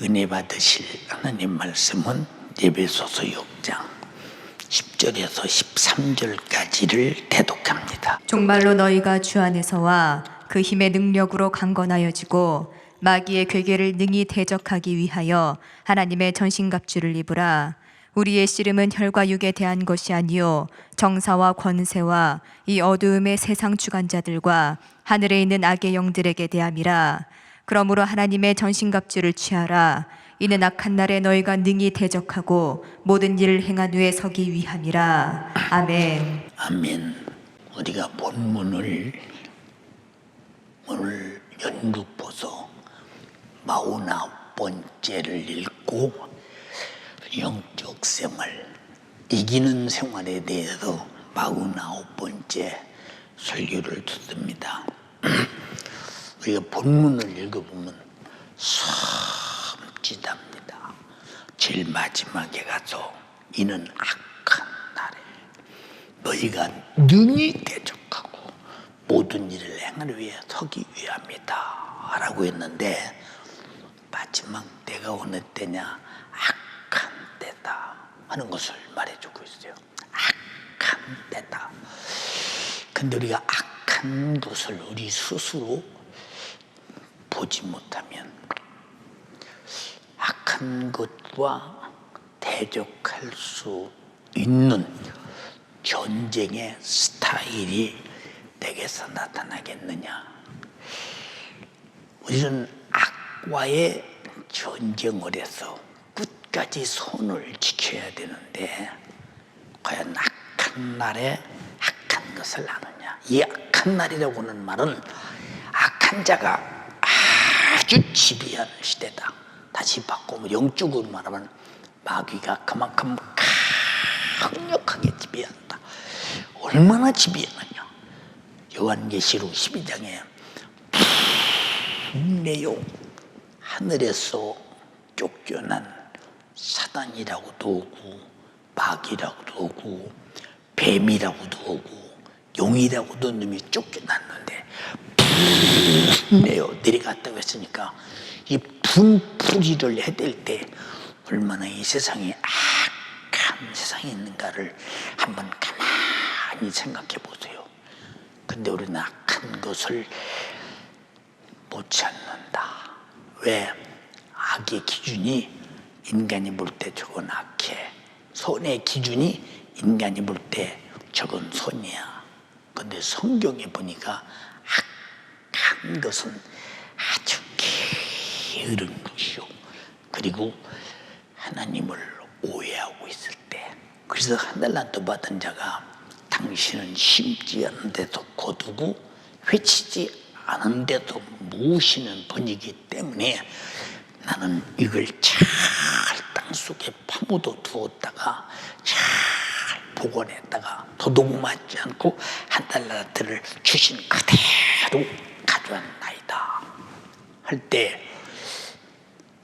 은혜 받으실 하나님 말씀은 에베소서 6장 10절에서 13절까지를 대독합니다. 종말로 너희가 주 안에서와 그 힘의 능력으로 강건하여지고 마귀의 괴계를 능히 대적하기 위하여 하나님의 전신갑주를 입으라. 우리의 씨름은 혈과 육에 대한 것이 아니요 정사와 권세와 이 어두움의 세상 주관자들과 하늘에 있는 악의 영들에게 대함이라. 그러므로 하나님의 전신갑주를 취하라. 이는 악한 날에 너희가 능히 대적하고 모든 일을 행한 후에 서기 위함이라. 아멘. 아멘. 우리가 본문을 오늘 연극보서 49번째를 읽고 영적 생활, 이기는 생활에 대해서 49번째 설교를 듣습니다. 우리가 본문을 읽어보면 섬찟합니다. 제일 마지막에 가서 이는 악한 날에 너희가 능히 대적하고 모든 일을 행하기 위해 서기 위함이다 라고 했는데, 마지막 때가 어느 때냐? 악한 때다 하는 것을 말해주고 있어요. 악한 때다. 근데 우리가 악한 것을 우리 스스로 보지 못하면 악한 것과 대적할 수 있는 전쟁의 스타일이 내게서 나타나겠느냐? 우리는 악과의 전쟁을 해서 끝까지 선을 지켜야 되는데, 과연 악한 날에 악한 것을 하느냐? 이 악한 날이라고 하는 말은 악한 자가 아주 지배하는 시대다. 다시 바꾸면 영적으로 말하면 마귀가 그만큼 강력하게 지배한다. 얼마나 지배하느냐? 요한계시록 12장에 분내요 하늘에서 쫓겨난 사단이라고도 오고 마귀라고도 오고 뱀이라고도 오고 용이라고도 놈이 쫓겨났는데 분내요 내려갔다고 했으니까 이 분풀이를 해댈 때 얼마나 이 세상에 악한 세상이 있는가를 한번 가만히 생각해 보세요. 근데 우리는 악한 것을 못 찾는다. 왜? 악의 기준이 인간이 볼 때 저건 악해. 선의 기준이 인간이 볼 때 저건 선이야. 근데 성경에 보니까 악한 것은 아주 게으른 것이요. 그리고 하나님을 오해하고 있을 때, 그래서 한 달란트 받은 자가 당신은 심지 않은 데도 거두고 회치지 않은 데도 모으시는 분이기 때문에 나는 이걸 잘 땅속에 파묻어 두었다가 잘 보관했다가 도둑 맞지 않고 한 달란트를 주신 그대로 가져왔나이다 할 때,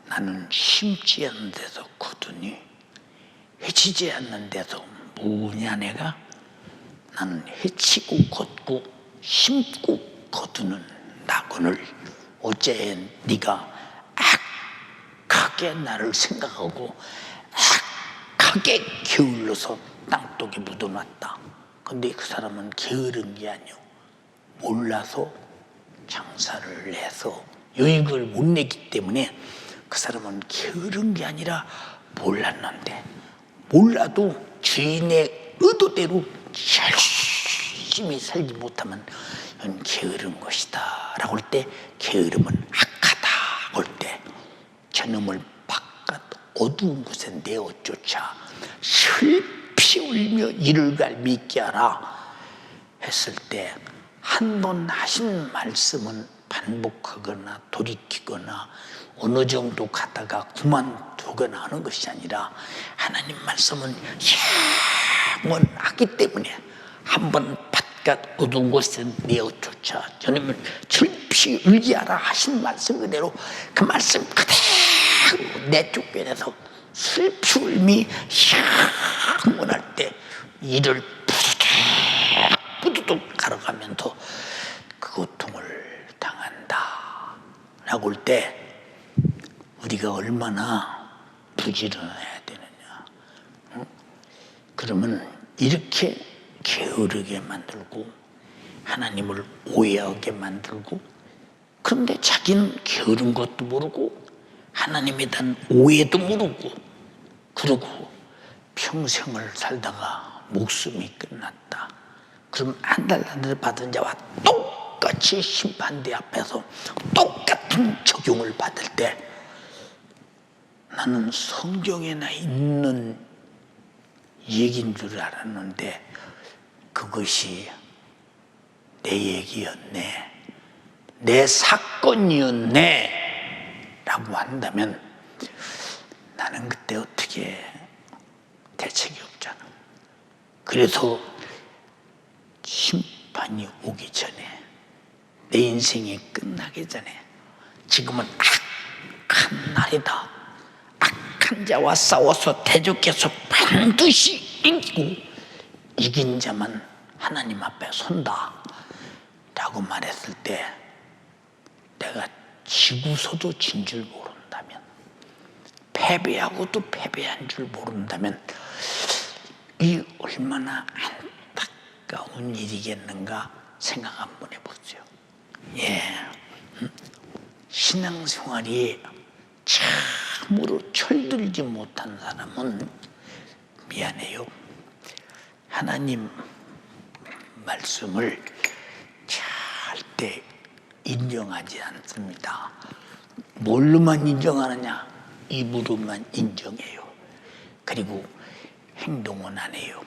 나는 심지 않는 데서 거두니 해치지 않는 데서 뭐냐? 내가 나는 해치고 걷고 심고 거두는 나그늘, 어째 네가 악하게 나를 생각하고 악하게 게을러서 땅속에 묻어놨다. 근데 그 사람은 게으른 게 아니오. 몰라서 장사를 해서 유익을 못 내기 때문에 그 사람은 게으른 게 아니라 몰랐는데, 몰라도 주인의 의도대로 열심히 살지 못하면 이건 게으른 것이다 라고 할 때, 게으름은 악하다 할 때, 저놈을 바깥 어두운 곳에 내어 쫓아 슬피 울며 이를 갈미 있게 하라 했을 때, 한 번 하신 말씀은 반복하거나 돌이키거나 어느 정도 가다가 그만두거나 하는 것이 아니라, 하나님 말씀은 영원하기 때문에 한 번 바깥 어두운 곳에 내어 쫓아 저놈을 슬피 울게 하라 하신 말씀 그대로 그 말씀 그대로 내쫓겨내서 슬피 울미 영원할 때 이를 부두둑 갈아가면서 그 고통을 당한다 라고 할 때, 우리가 얼마나 부지런해야 되느냐. 그러면 이렇게 게으르게 만들고 하나님을 오해하게 만들고, 그런데 자기는 게으른 것도 모르고 하나님에 대한 오해도 모르고, 그러고 평생을 살다가 목숨이 끝났다. 그럼 한 달 받은 자와 똑같이 심판대 앞에서 똑같은 적용을 받을 때, 나는 성경에나 있는 얘기인 줄 알았는데 그것이 내 얘기였네, 내 사건이었네 라고 한다면 나는 그때 어떻게 대책이 없잖아. 그래서 심판이 오기 전에, 내 인생이 끝나기 전에, 지금은 악한 날이다, 악한 자와 싸워서 대적해서 반드시 이기고 이긴 자만 하나님 앞에 선다 라고 말했을 때, 내가 지고서도 진 줄 모른다면, 패배하고도 패배한 줄 모른다면 이 얼마나 안타까운 일이겠는가 생각 한번 해보세요. 신앙생활이 참으로 철들지 못한 사람은 미안해요, 하나님 말씀을 절대 인정하지 않습니다. 뭘로만 인정하느냐? 입으로만 인정해요. 그리고 행동은 안 해요.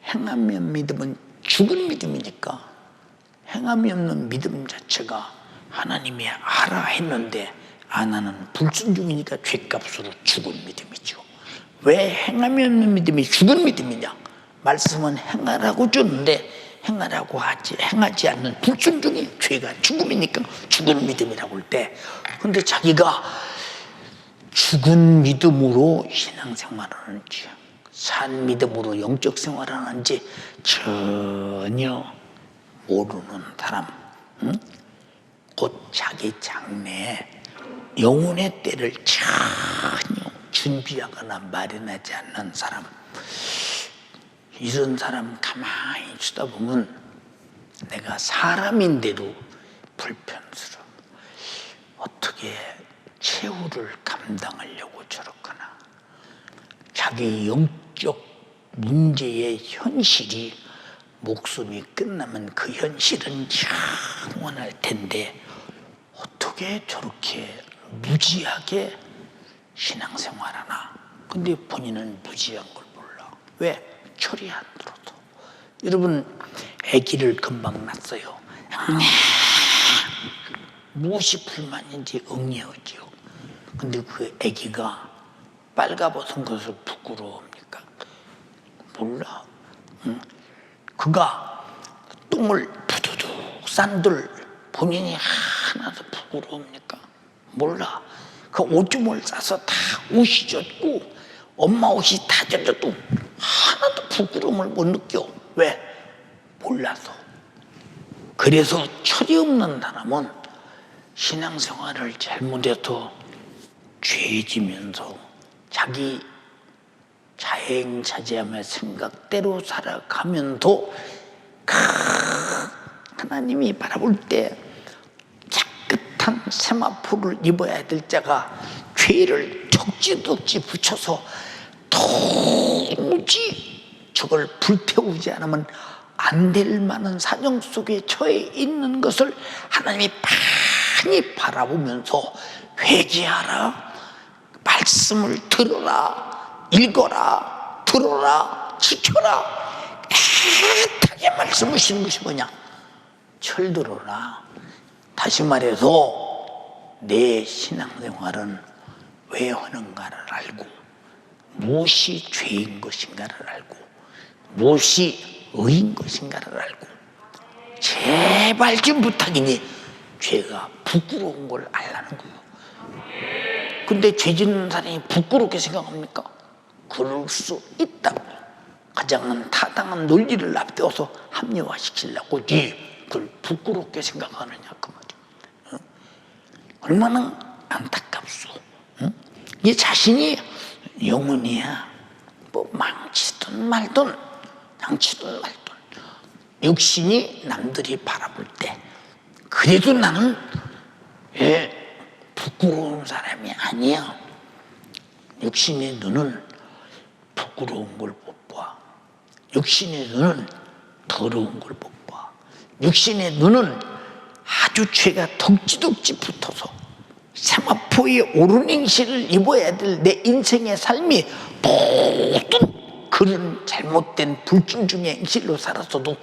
행하면 믿음은 죽은 믿음이니까, 행함이 없는 믿음 자체가 하나님이 하라 했는데 안 하는 불순종이니까 죄값으로 죽은 믿음이죠. 왜 행함이 없는 믿음이 죽은 믿음이냐? 말씀은 행하라고 주는데 행하지 않는 불순종이 죄가 죽음이니까 죽은 믿음이라고 할 때, 근데 자기가 죽은 믿음으로 신앙생활을 하는지 산 믿음으로 영적 생활을 하는지 전혀 모르는 사람, 곧 자기 장래에 영혼의 때를 전혀 준비하거나 마련하지 않는 사람, 이런 사람 가만히 있다 보면 내가 사람인데도 불편스러워. 어떻게 최후를 감당하려고 저렇거나, 자기 영적 문제의 현실이 목숨이 끝나면 그 현실은 영원할 텐데 어떻게 저렇게 무지하게 신앙생활하나. 근데 본인은 무지한 걸 몰라. 왜? 철이 안 들어도. 여러분, 아기를 금방 낳았어요. 무엇이 불만인지 응애하지요. 근데 그 아기가 빨가벗은 것을 부끄러워합니까? 몰라. 그가 똥을 부두둑 싼들 본인이 하나도 부끄러웁니까? 몰라. 그 오줌을 싸서 다 옷이 젖고 엄마 옷이 다 젖어도 하나도 부끄러움을 못 느껴. 왜? 몰라서. 그래서 철이 없는 사람은 신앙생활을 잘못해서 죄지면서 자기 자행자제하며 생각대로 살아가면서 하나님이 바라볼 때 깨끗한 세마포를 입어야 될 자가 죄를 적지덕지 붙여서 도무지 저걸 불태우지 않으면 안 될 만한 사정 속에 처해 있는 것을 하나님이 많이 바라보면서 회개하라, 말씀을 들어라, 읽어라, 들어라, 지켜라, 깨끗하게 말씀하시는 것이 뭐냐? 철들어라. 다시 말해서 내 신앙생활은 왜 하는가를 알고, 무엇이 죄인 것인가를 알고, 무엇이 의인 것인가를 알고, 제발 좀 부탁이니 죄가 부끄러운 걸 알라는 거예요. 근데 죄 짓는 사람이 부끄럽게 생각합니까? 그럴 수 있다고. 가장 타당한 논리를 앞세워서 합리화시키려고 그걸 부끄럽게 생각하느냐 그 말이에요. 얼마나 안타깝소. 네 자신이 영혼이야. 뭐 망치든 말든 육신이 남들이 바라볼 때 그래도 나는 부끄러운 사람이 아니야. 육신의 눈은 부끄러운 걸 못 봐. 육신의 눈은 더러운 걸 못 봐. 육신의 눈은 아주 죄가 덕지덕지 붙어서 세마포의 오르냉실을 입어야 될 내 인생의 삶이 모든 그런 잘못된 불순 중의 행실로 살았어도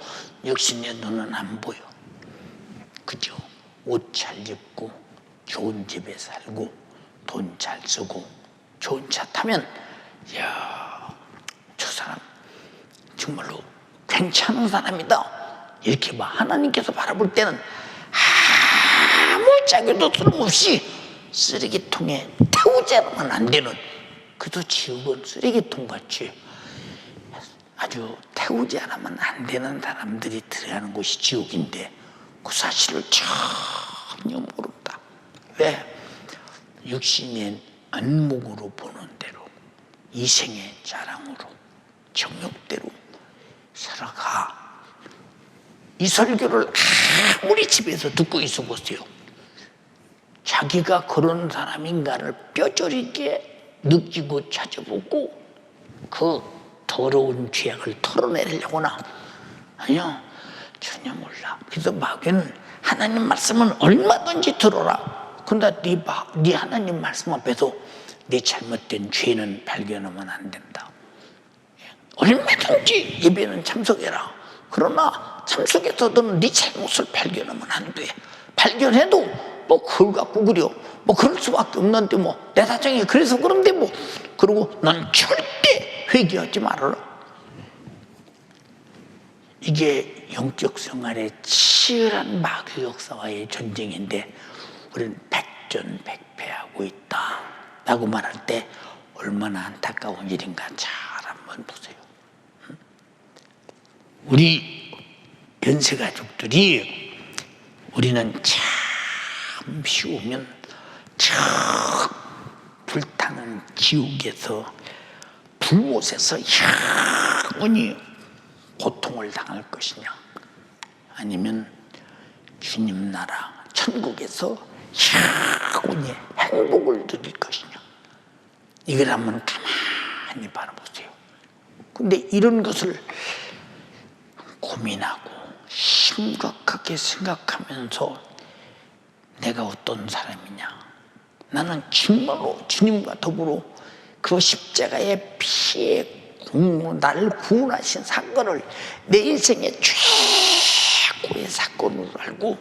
육신의 눈은 안 보여. 그죠? 옷 잘 입고 좋은 집에 살고 돈 잘 쓰고 좋은 차 타면 이야, 저 사람 정말로 괜찮은 사람이다 이렇게 봐. 하나님께서 바라볼 때는 아무 자격도 소용없이 쓰레기통에 태우자면 안 되는, 그래도 지옥은 쓰레기통 같이 아주 태우지 않으면 안 되는 사람들이 들어가는 곳이 지옥인데 그 사실을 전혀 모른다. 왜? 육신의 안목으로 보는 대로, 이생의 자랑으로, 정욕대로 살아가. 이 설교를 아무리 집에서 듣고 있어 보세요. 자기가 그런 사람인가를 뼈저리게 느끼고 찾아보고 그 더러운 죄악을 털어내려거나 아니요, 전혀 몰라. 그래서 마귀는 하나님 말씀은 얼마든지 들어라. 근데 네 하나님 말씀 앞에서 네 잘못된 죄는 발견하면 안 된다. 얼마든지 예배는 참석해라. 그러나 참석해서도 네 잘못을 발견하면 안 돼. 발견해도 뭐 그걸 갖고 그려. 뭐 그럴 수밖에 없는데 뭐 내 사정이 그래서 그런데 뭐 그러고 난 절대 회개하지 말아라. 이게 영적 생활의 치열한 마귀 역사와의 전쟁인데 우리는 백전백패하고 있다 라고 말할 때 얼마나 안타까운 일인가 잘 한번 보세요. 우리 연세가족들이 우리는 참 쉬우면 참 불타는 지옥에서 불못에서 영원히 고통을 당할 것이냐, 아니면 주님 나라 천국에서 영원히 행복을 누릴 것이냐, 이걸 한번 가만히 바라보세요. 근데 이런 것을 고민하고 심각하게 생각하면서 내가 어떤 사람이냐, 나는 정말로 주님과 더불어 그 십자가의 피에 나를 구원하신 사건을 내 인생의 최고의 사건으로 알고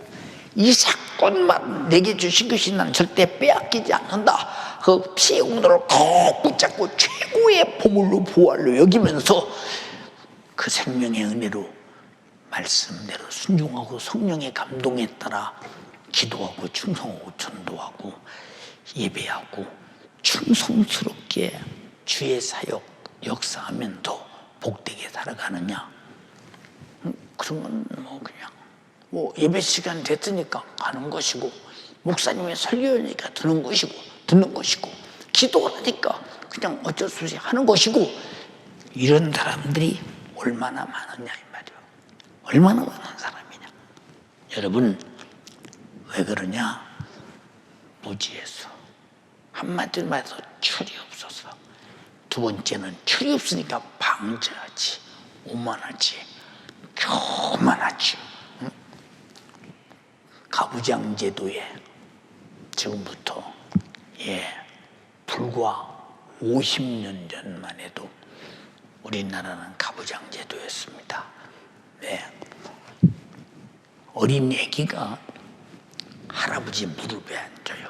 이 사건만 내게 주신 것이 나는 절대 빼앗기지 않는다. 그 피의 공로를 꼭 붙잡고 최고의 보물로 보호하려 여기면서 그 생명의 은혜로 말씀대로 순종하고 성령의 감동에 따라 기도하고 충성하고 전도하고 예배하고 충성스럽게 주의 사역 역사하면 더 복되게 살아가느냐, 그런 건 뭐 그냥 뭐 예배 시간 됐으니까 가는 것이고, 목사님의 설교니까 듣는 것이고, 기도를 하니까 그냥 어쩔 수 없이 하는 것이고, 이런 사람들이 얼마나 많으냐 이 말이에요. 얼마나 많은 사람이냐. 여러분 왜 그러냐? 무지해서, 한마디로 말해서 철이 없어서. 두 번째는 철이 없으니까 방자하지, 오만하지, 교만하지. 응? 가부장제도에 지금부터 불과 50년 전만 해도 우리나라는 가부장제도였습니다. 네. 어린 애기가 할아버지 무릎에 앉아요.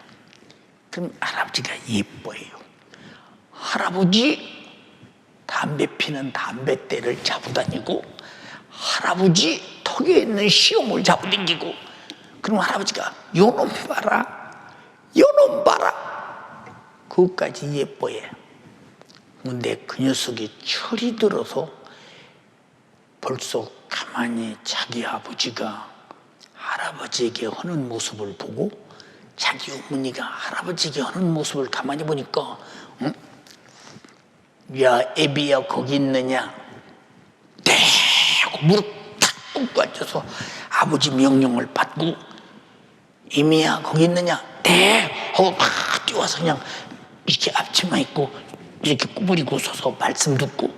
그럼 할아버지가 예뻐해요. 할아버지 담배 피는 담뱃대를 잡고 다니고, 할아버지 턱에 있는 시험을 잡고 다니고, 그럼 할아버지가 요놈 봐라, 요놈 봐라, 그것까지 예뻐해. 근데 그 녀석이 철이 들어서 벌써 가만히 자기 아버지가 할아버지에게 하는 모습을 보고 자기 어머니가 할아버지가 하는 모습을 가만히 보니까 응? 야 애비야 거기 있느냐? 네 하고 무릎 탁 꿇고 앉아서 아버지 명령을 받고 이미야 거기 있느냐? 네 하고 막 뛰어와서 그냥 이렇게 앞치마 입고 이렇게 구부리고 서서 말씀 듣고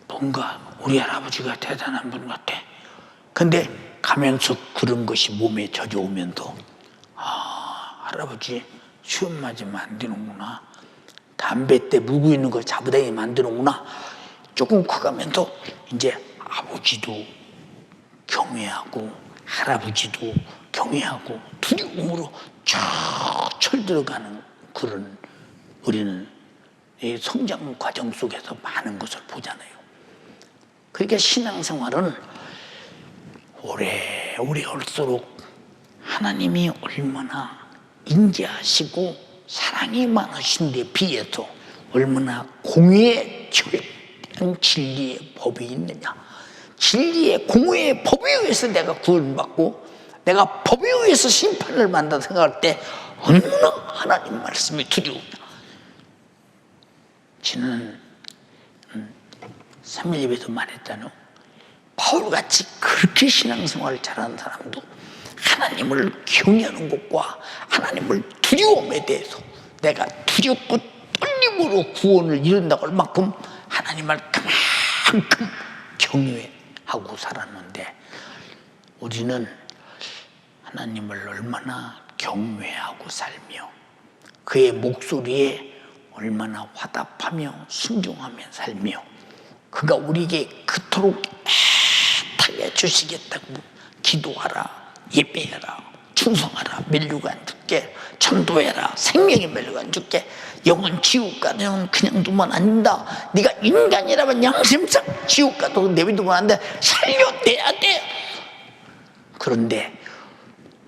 뭔가 우리 할아버지가 대단한 분 같아. 근데 가면서 그런 것이 몸에 젖어오면서 할아버지 시험 맞으면 안 되는구나. 담배 때 물고 있는 거 잡아다니면 안 되는구나. 조금 커가면서 이제 아버지도 경외하고 할아버지도 경외하고 두려움으로 쭉 철들어가는 그런 우리는 이 성장 과정 속에서 많은 것을 보잖아요. 그러니까 신앙생활은 오래오래 할수록 하나님이 얼마나 인자하시고 사랑이 많으신 데 비해서 얼마나 공의의 절대한 진리의 법이 있느냐. 진리의 공의의 법에 의해서 내가 구원받고 내가 법에 의해서 심판을 받는다 생각할 때 얼마나 하나님 말씀이 두려우냐. 저는 3일 예배도 말했잖아요. 바울같이 그렇게 신앙생활을 잘하는 사람도 하나님을 경외하는 것과 하나님을 두려움에 대해서 내가 두렵고 떨림으로 구원을 이룬다고 할 만큼 하나님을 그만큼 경외하고 살았는데 우리는 하나님을 얼마나 경외하고 살며 그의 목소리에 얼마나 화답하며 순종하며 살며 그가 우리에게 그토록 애타게 주시겠다고 기도하라, 예배해라, 충성하라, 멸류관 안 죽게, 전도해라, 생명의 멸류관 안 죽게, 영은 지옥가는 그냥 두면 안 된다. 네가 인간이라면 양심상 지옥가도 내비두면 안 돼. 살려내야 돼. 그런데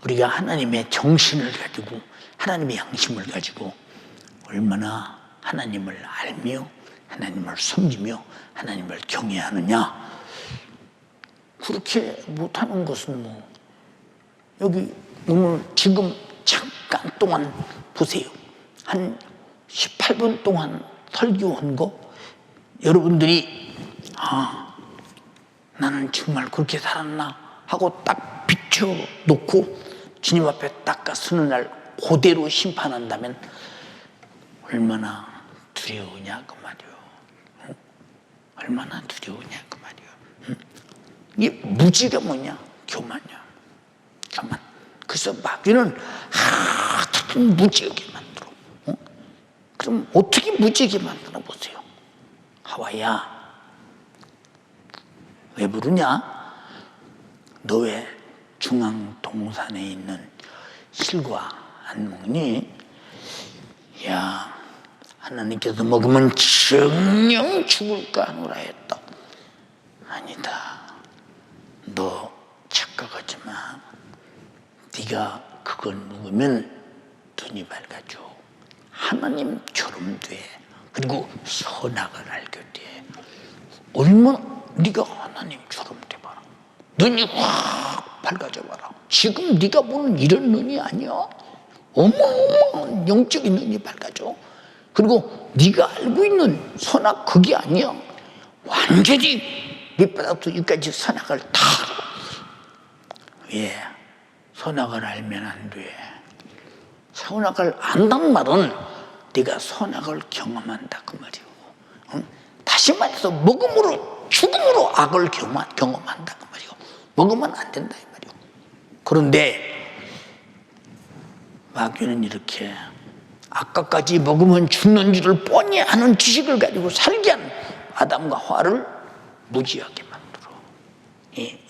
우리가 하나님의 정신을 가지고 하나님의 양심을 가지고 얼마나 하나님을 알며 하나님을 섬기며 하나님을 경외하느냐. 그렇게 못하는 것은 뭐 여기 오늘 지금 잠깐 동안 보세요. 한 18분 동안 설교한 거 여러분들이 나는 정말 그렇게 살았나 하고 딱 비춰놓고 주님 앞에 딱 서는 날 그대로 심판한다면 얼마나 두려우냐 그 말이요. 얼마나 두려우냐 그 말이요. 이게 무지가 뭐냐? 교만이야. 교만. 그래서 마귀는 어떻게 무지하게 만들어. 그럼 어떻게 무지하게 만들어 보세요. 하와야 왜 부르냐? 너 왜 중앙 동산에 있는 실과 안 먹니? 야, 하나님께서 먹으면 정녕 죽을까 하노라 했다. 아니다. 너 착각하지 마. 네가 그걸 먹으면 눈이 밝아져. 하나님처럼 돼. 그리고 선악을 알게 돼. 얼마나 네가 하나님처럼 돼봐라. 눈이 확 밝아져 봐라. 지금 네가 보는 이런 눈이 아니야. 어마어마한 영적인 눈이 밝아져. 그리고 네가 알고 있는 선악 그게 아니야. 완전히 밑바닥부터 여기까지 선악을 다. 왜? 선악을 알면 안 돼. 선악을 안단 말은 네가 선악을 경험한다 그 말이오. 응? 다시 말해서 먹음으로 죽음으로 악을 경험한다 그 말이오. 먹으면 안 된다 이 말이오. 그런데 마귀는 이렇게 아까까지 먹으면 죽는 줄을 뻔히 아는 지식을 가지고 살게 한 아담과 하와를 무지하게 만들어.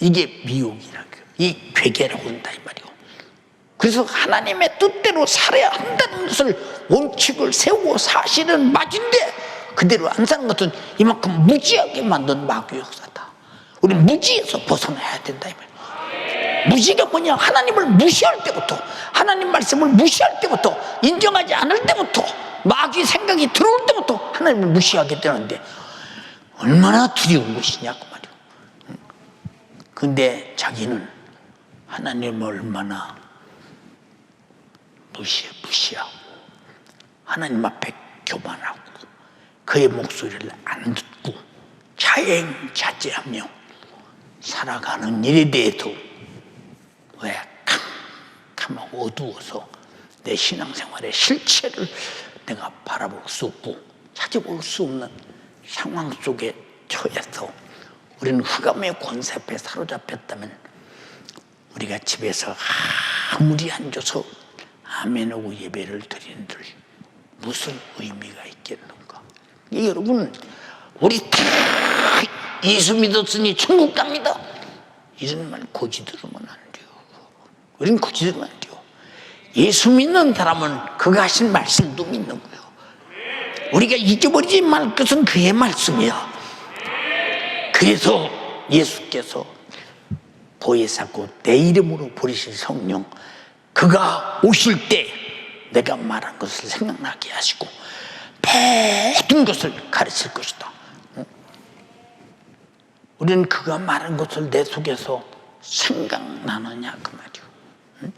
이게 미혹이라고, 이 괴계라고 한다 이 말이오. 그래서 하나님의 뜻대로 살아야 한다는 것을 원칙을 세우고 사실은 맞은데 그대로 안 사는 것은 이만큼 무지하게 만든 마귀의 역사다. 우리 무지에서 벗어나야 된다 이 말이오. 무지가 뭐냐? 하나님을 무시할 때부터, 하나님 말씀을 무시할 때부터, 인정하지 않을 때부터, 마귀 생각이 들어올 때부터 하나님을 무시하게 되는데 얼마나 두려운 것이냐 그 말이에요. 근데 자기는 하나님을 얼마나 무시하고 하나님 앞에 교만하고 그의 목소리를 안 듣고 자행자제하며 살아가는 일에 대해서 왜 캄캄하고 어두워서 내 신앙생활의 실체를 내가 바라볼 수 없고 찾아볼 수 없는 상황 속에 처해서 우리는 흑암의 권세 앞에 사로잡혔다면 우리가 집에서 아무리 앉아서 아멘하고 예배를 드리는들 무슨 의미가 있겠는가? 여러분, 우리 다 예수 믿었으니 천국 갑니다. 이런 말 고지 들으면 안 돼요. 우린 고지 들으면 안 돼요. 예수 믿는 사람은 그가 하신 말씀도 믿는 거예요. 우리가 잊어버리지 말 것은 그의 말씀이야. 그래서 예수께서 보혜사고 내 이름으로 부르실 성령, 그가 오실 때 내가 말한 것을 생각나게 하시고 모든 것을 가르칠 것이다. 우리는 그가 말한 것을 내 속에서 생각나느냐 그 말이요.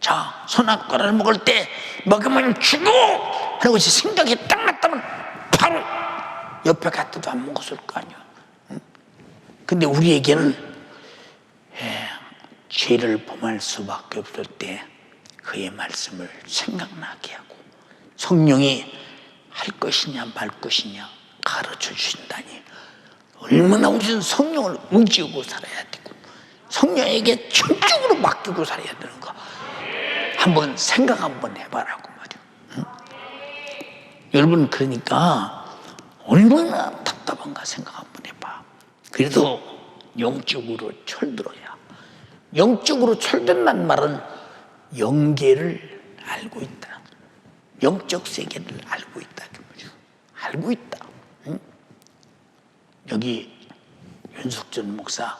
자, 선악과를 먹을 때 먹으면 죽어 하는 것이 생각이 딱 났다면 바로 옆에 갔다도 안 먹었을 거 아니야. 근데 우리에게는 죄를 범할 수밖에 없을 때 그의 말씀을 생각나게 하고 성령이 할 것이냐 말 것이냐 가르쳐 주신다니 얼마나 우리는 성령을 의지하고 살아야 되고 성령에게 전적으로 맡기고 살아야 되는가 한번 생각 한번 해봐라고 말이야. 응? 여러분, 그러니까 얼마나 답답한가 생각 한번 해봐. 그래서 영적으로 철들어야. 영적으로 철든다는 말은 영계를 알고 있다. 영적 세계를 알고 있다. 알고 있다. 응? 여기 윤석준 목사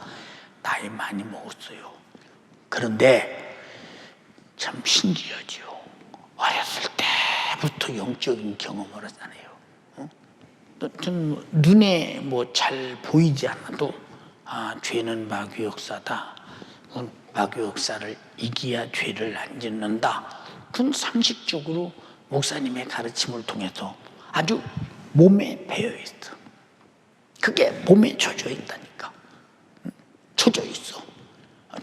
나이 많이 먹었어요. 그런데 참 신기하죠. 어렸을 때부터 영적인 경험을 하잖아요. 응? 좀 눈에 뭐 잘 보이지 않아도 죄는 마귀 역사다. 마귀 역사를 이기야 죄를 안 짓는다. 그건 상식적으로 목사님의 가르침을 통해서 아주 몸에 배어있어. 그게 몸에 젖어 있다니까. 젖어 있어.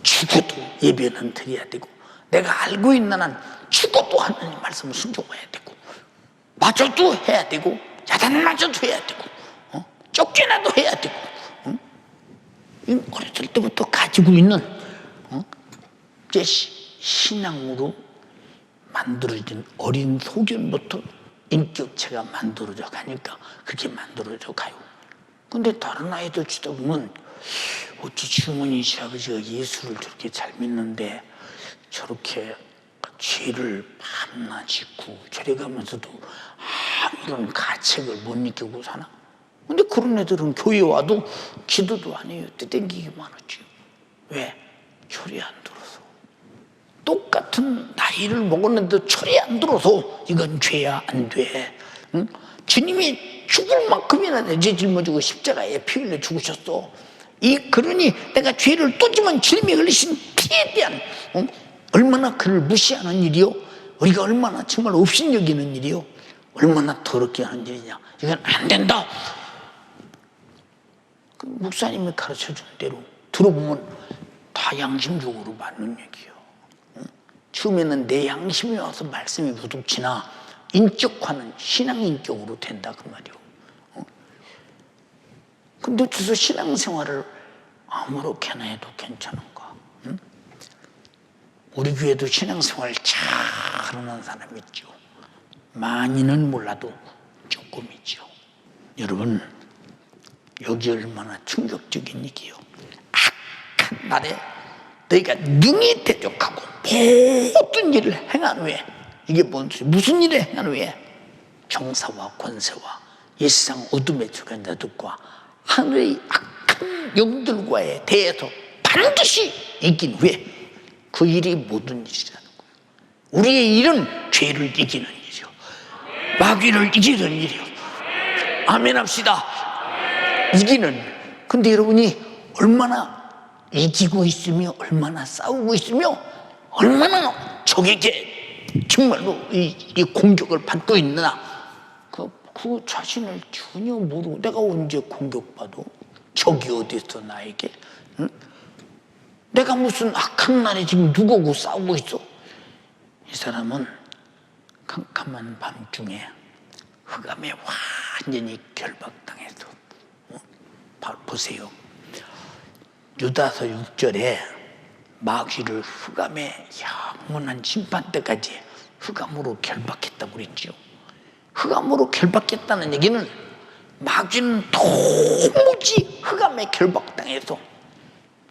죽어도 예배는 드려야 되고 내가 알고 있는 한 죽어도 하나님 말씀을 순종해야 되고 맞아도 해야 되고 야단 맞아도 해야 되고 쫓겨나도 해야 되고 어렸을 때부터 가지고 있는 제 신앙으로 만들어진 어린 소견부터 인격체가 만들어져 가니까 그렇게 만들어져 가요. 근데 다른 아이들 치다 보면 어찌 주머니 아버지가 예수를 저렇게 잘 믿는데 저렇게 죄를 밤낮 짓고 저래 가면서도 아무런 가책을 못 느끼고 사나? 근데 그런 애들은 교회 와도 기도도 안 해요. 떼댕기기만 하지. 왜? 철이 안 들어서. 똑같은 나이를 먹었는데 철이 안 들어서 이건 죄야 안 돼. 응? 주님이 죽을 만큼이나 내 죄 짊어지고 십자가에 피 흘려 죽으셨어. 그러니 내가 죄를 또 지면 주님이 흘리신 피에 대한 얼마나 그를 무시하는 일이요. 우리가 얼마나 정말 업신여기는 일이요. 얼마나 더럽게 하는 일이냐. 이건 안 된다. 그 목사님이 가르쳐준 대로 들어보면 다 양심적으로 맞는 얘기예요. 처음에는 내 양심이 와서 말씀이 부득치나 인격화는 신앙 인격으로 된다 그 말이요. 근데 어째서 신앙생활을 아무렇게나 해도 괜찮은가? 응? 우리 교회도 신앙생활 잘하는 사람 있죠. 많이는 몰라도 조금 있죠. 여러분, 여기 얼마나 충격적인 얘기요. 악한 날에 너희가 능히 대적하고 모든 일을 행한 후에 이게 무슨 일을 행한 후에 정사와 권세와 이 세상 어둠의 주관 자들과 하늘의 악한 영들과에 대해서 반드시 이긴 후에 그 일이 모든 일이라는 거예요. 우리의 일은 죄를 이기는 일이요. 마귀를 이기는 일이요. 아멘 합시다. 이기는. 근데 여러분이 얼마나 이기고 있으며 얼마나 싸우고 있으며 얼마나 적에게 정말로 이 공격을 받고 있느냐? 그 자신을 전혀 모르고 내가 언제 공격받아? 적이 어디 있어 나에게? 응? 내가 무슨 악한 날에 지금 누구하고 싸우고 있어? 이 사람은 캄캄한 밤중에 흑암에 완전히 결박당해서 보세요. 유다서 6절에 마귀를 흑암에 영원한 심판 때까지 흑암으로 결박했다고 그랬죠. 흑암으로 결박했다는 얘기는 마귀는 도무지 흑암에 결박당해서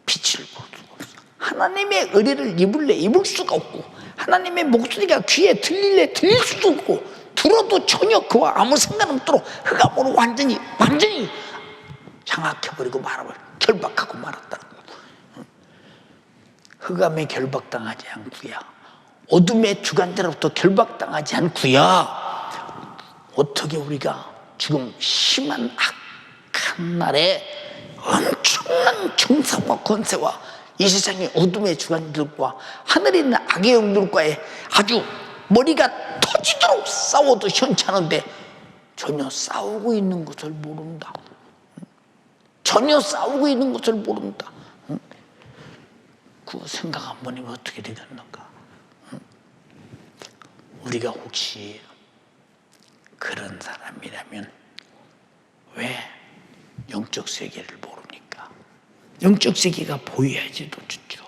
빛을 볼 수가 없어. 하나님의 의뢰를 입을 수가 없고 하나님의 목소리가 귀에 들릴 수도 없고 들어도 전혀 그와 아무 상관없도록 흑암으로 완전히 장악해버리고 결박하고 말았다는 거예요. 흑암에 결박당하지 않고야 어둠의 주관자로부터 결박당하지 않고야 어떻게 우리가 지금 심한 악한 날에 엄청난 정사와 권세와 이 세상의 어둠의 주관들과 하늘에 있는 악의 영들과의 아주 머리가 터지도록 싸워도 현찮은데 전혀 싸우고 있는 것을 모른다. 전혀 싸우고 있는 것을 모른다. 그거 생각 한번 해보면 어떻게 되겠는가? 우리가 혹시 그런 사람이라면 왜 영적 세계를 모릅니까? 영적 세계가 보여야지도 좋죠.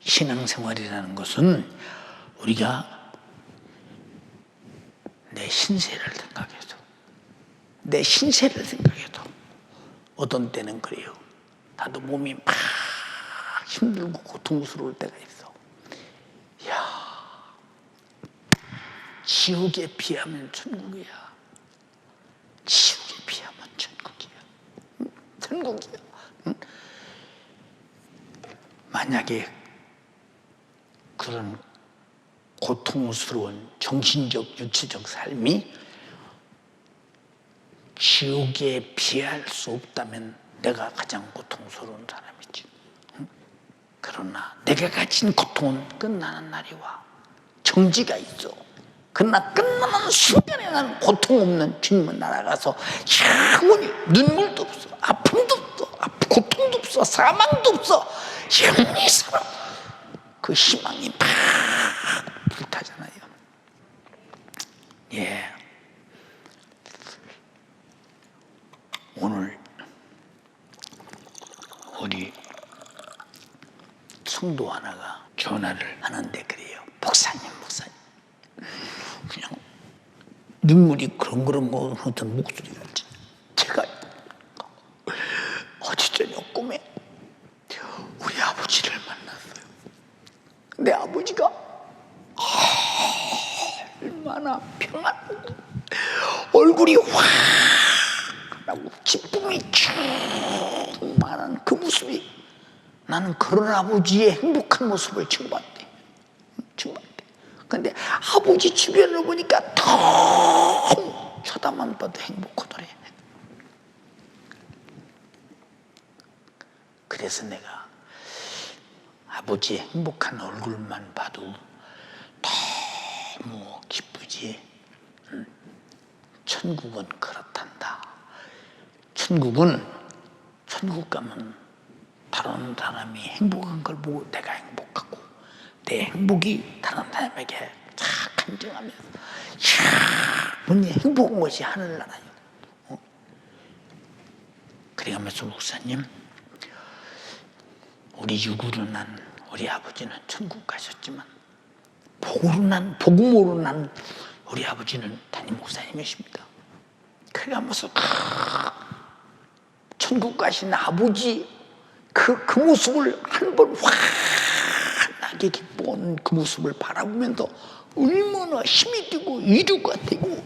신앙생활이라는 것은 우리가 내 신세를 생각해서 어떤 때는 그래요. 나도 몸이 막 힘들고 고통스러울 때가 있어. 야, 지옥에 비하면 천국이야. 지옥에 비하면 천국이야. 만약에 그런 고통스러운 정신적, 육체적 삶이 지옥에 비할 수 없다면 내가 가장 고통스러운 사람이지. 그러나 내가 가진 고통은 끝나는 날이 와. 정지가 있어. 그러나 끝나는 순간에 나는 고통 없는 주님을 날아가서 영원히 눈물도 없어, 아픔도 없어, 고통도 없어, 사망도 없어. 영원히 살아. 그 희망이 막 불타잖아요. 예. 오늘 우리 성도 하나가 전화를 하는데 그래요. 목사님 그냥 눈물이 그렁그렁 어떤 목소리가 있지. 제가 어제 저녁 꿈에 우리 아버지를 만났어요. 내 아버지가 얼마나 평안하고 얼굴이 환하고 기쁨이 충만한 그 모습이 나는 그런 아버지의 행복한 모습을 처음 봤대. 근데 아버지 주변을 보니까 텅 쳐다만 봐도 행복하더래. 그래서 내가 아버지의 행복한 얼굴만 봐도 너무 기쁘지. 천국은 그렇단다. 천국 가면 다른 사람이 행복한 걸 보고 내가 행복하고 내 행복이 다른 사람에게 쫙 간증하면서 뭔 행복한 것이 하늘나라요. 그래가면서 목사님, 우리 육으로 난 우리 아버지는 천국 가셨지만 복음으로 난 우리 아버지는 담임 목사님이십니다. 그래가면서 천국 가신 아버지 그 모습을 한 번 환하게 기뻐하는 그 모습을 바라보면서 얼마나 힘이 되고 위로가 되고.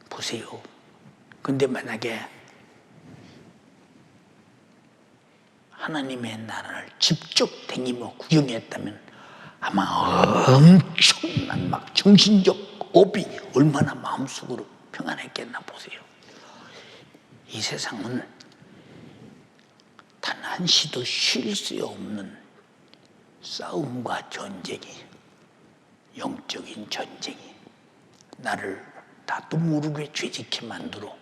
보세요. 근데 만약에 하나님의 나라를 직접 다니며 구경했다면 아마 엄청난 막 정신적 업이 얼마나 마음속으로 평안했겠나 보세요. 이 세상은 단 한시도 쉴 수 없는 싸움과 전쟁이, 영적인 전쟁이 나를 나도 모르게 죄짓게 만들어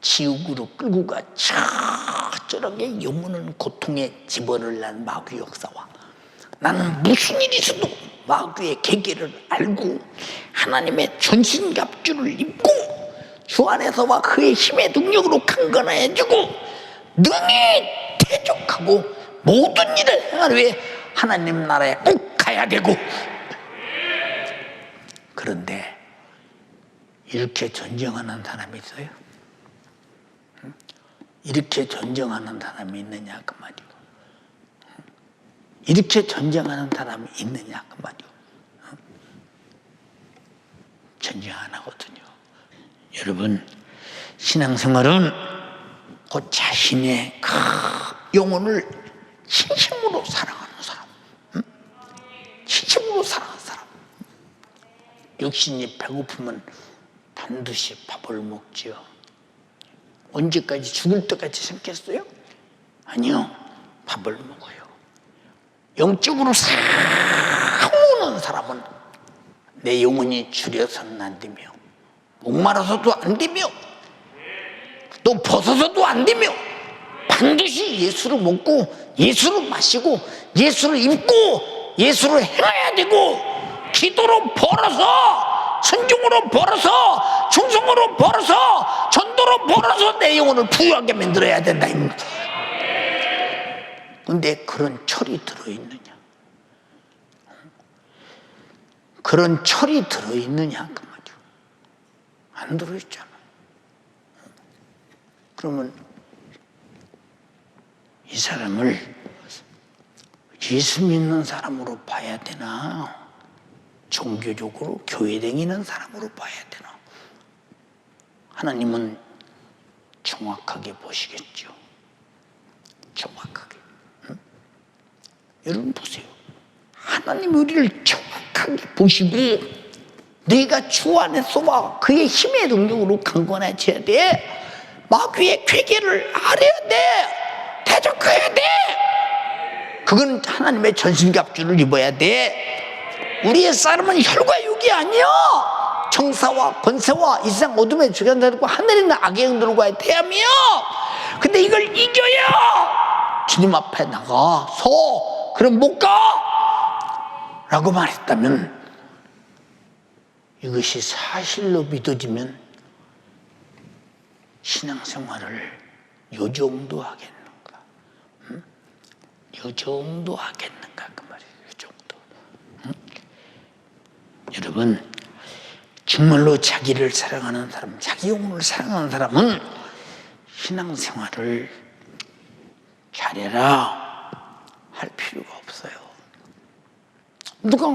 지옥으로 끌고 가 처절하게 영원한 고통에 집어넣는 마귀 역사와 나는 무슨 일이 있어도 마귀의 계계를 알고 하나님의 전신갑주를 입고 주 안에서와 그의 힘의 능력으로 강건해지고 능히 대적하고 모든 일을 행하기 위해 하나님 나라에 꼭 가야 되고, 그런데 이렇게 전쟁하는 사람이 있어요? 이렇게 전쟁하는 사람이 있느냐 그 말이요. 이렇게 전쟁하는 사람이 있느냐 그 말이요. 전쟁 안 하거든요. 여러분, 신앙생활은 그 자신의 그 영혼을 진심으로 사랑하는 사람, 진심으로 사랑하는 사람. 육신이 배고프면 반드시 밥을 먹지요. 언제까지 죽을 때까지 생겼어요? 아니요, 밥을 먹어요. 영적으로 싸우는 사람은 내 영혼이 줄여서는 안 되며, 목마라서도 안 되며, 또 벗어서도 안 되며, 반드시 예수를 먹고 예수를 마시고 예수를 입고 예수를 행해야 되고, 기도로 벌어서, 순종으로 벌어서, 충성으로 벌어서, 전도로 벌어서 내 영혼을 부유하게 만들어야 된다. 그런데 그런 철이 들어있느냐? 그런 철이 들어있느냐 그 말이야. 안 들어있잖아. 그러면 이 사람을 예수 믿는 사람으로 봐야 되나, 종교적으로 교회 다니는 사람으로 봐야 되나? 하나님은 정확하게 보시겠죠. 정확하게. 여러분 보세요. 하나님이 우리를 정확하게 보시고 너희가 주 안에서와 그의 힘의 능력으로 강건해져야 돼. 마귀의 괴계를 알아야 돼. 대적해야 돼. 그건 하나님의 전신갑주를 입어야 돼. 우리의 싸움은 혈과 육이 아니야. 정사와 권세와 이 세상 어둠의 주관자들과 하늘에 있는 악의 영들과의 대함이야. 근데 이걸 이겨야 주님 앞에 나가서 그럼 못 가! 라고 말했다면, 이것이 사실로 믿어지면 신앙생활을 요 정도 하겠는가? 요 정도 하겠는가 그 말이에요. 요 정도. 여러분, 정말로 자기를 사랑하는 사람, 자기 영혼을 사랑하는 사람은 신앙생활을 잘해라 할 필요가 없어요. 누가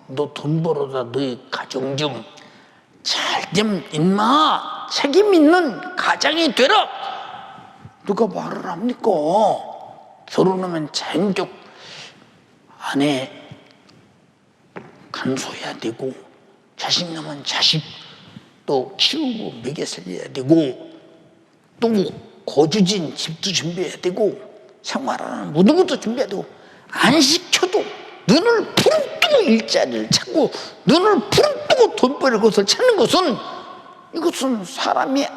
너 돈 벌어다 너희 가정 좀 잘 좀 인마 책임 있는 가장이 되라, 누가 말을 합니까? 결혼하면 자연적 아내 감소해야 되고, 자식 낳으면 자식 또 키우고 먹여 살려야 되고, 또 거주진 집도 준비해야 되고, 생활하는 모든 것도 준비해야 되고, 안 시켜도 눈을 부릅뜨고 일자리를 찾고 눈을 부릅뜨고 돈 벌 것을 찾는 것은, 이것은 사람이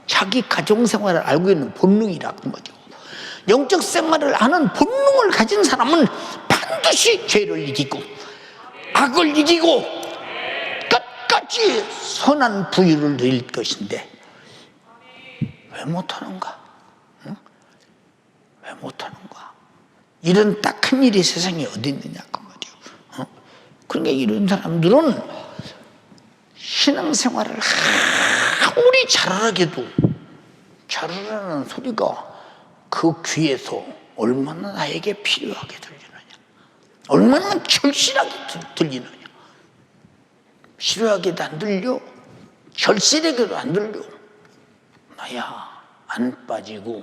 자기 가정생활을 알고 있는 본능이라는 거죠. 영적 생활을 아는 본능을 가진 사람은 반드시 죄를 이기고 악을 이기고 끝까지 선한 부유를 누릴 것인데, 왜 못하는가? 응? 왜 못하는가? 이런 딱한 일이 세상에 어디 있느냐 그 말이요. 그러니까 이런 사람들은 신앙생활을 아무리 잘하게도 잘하라는 소리가 그 귀에서 얼마나 나에게 필요하게 들리느냐, 얼마나 절실하게 들리느냐. 필요하게도 안 들려, 절실하게도 안 들려. 나야 안 빠지고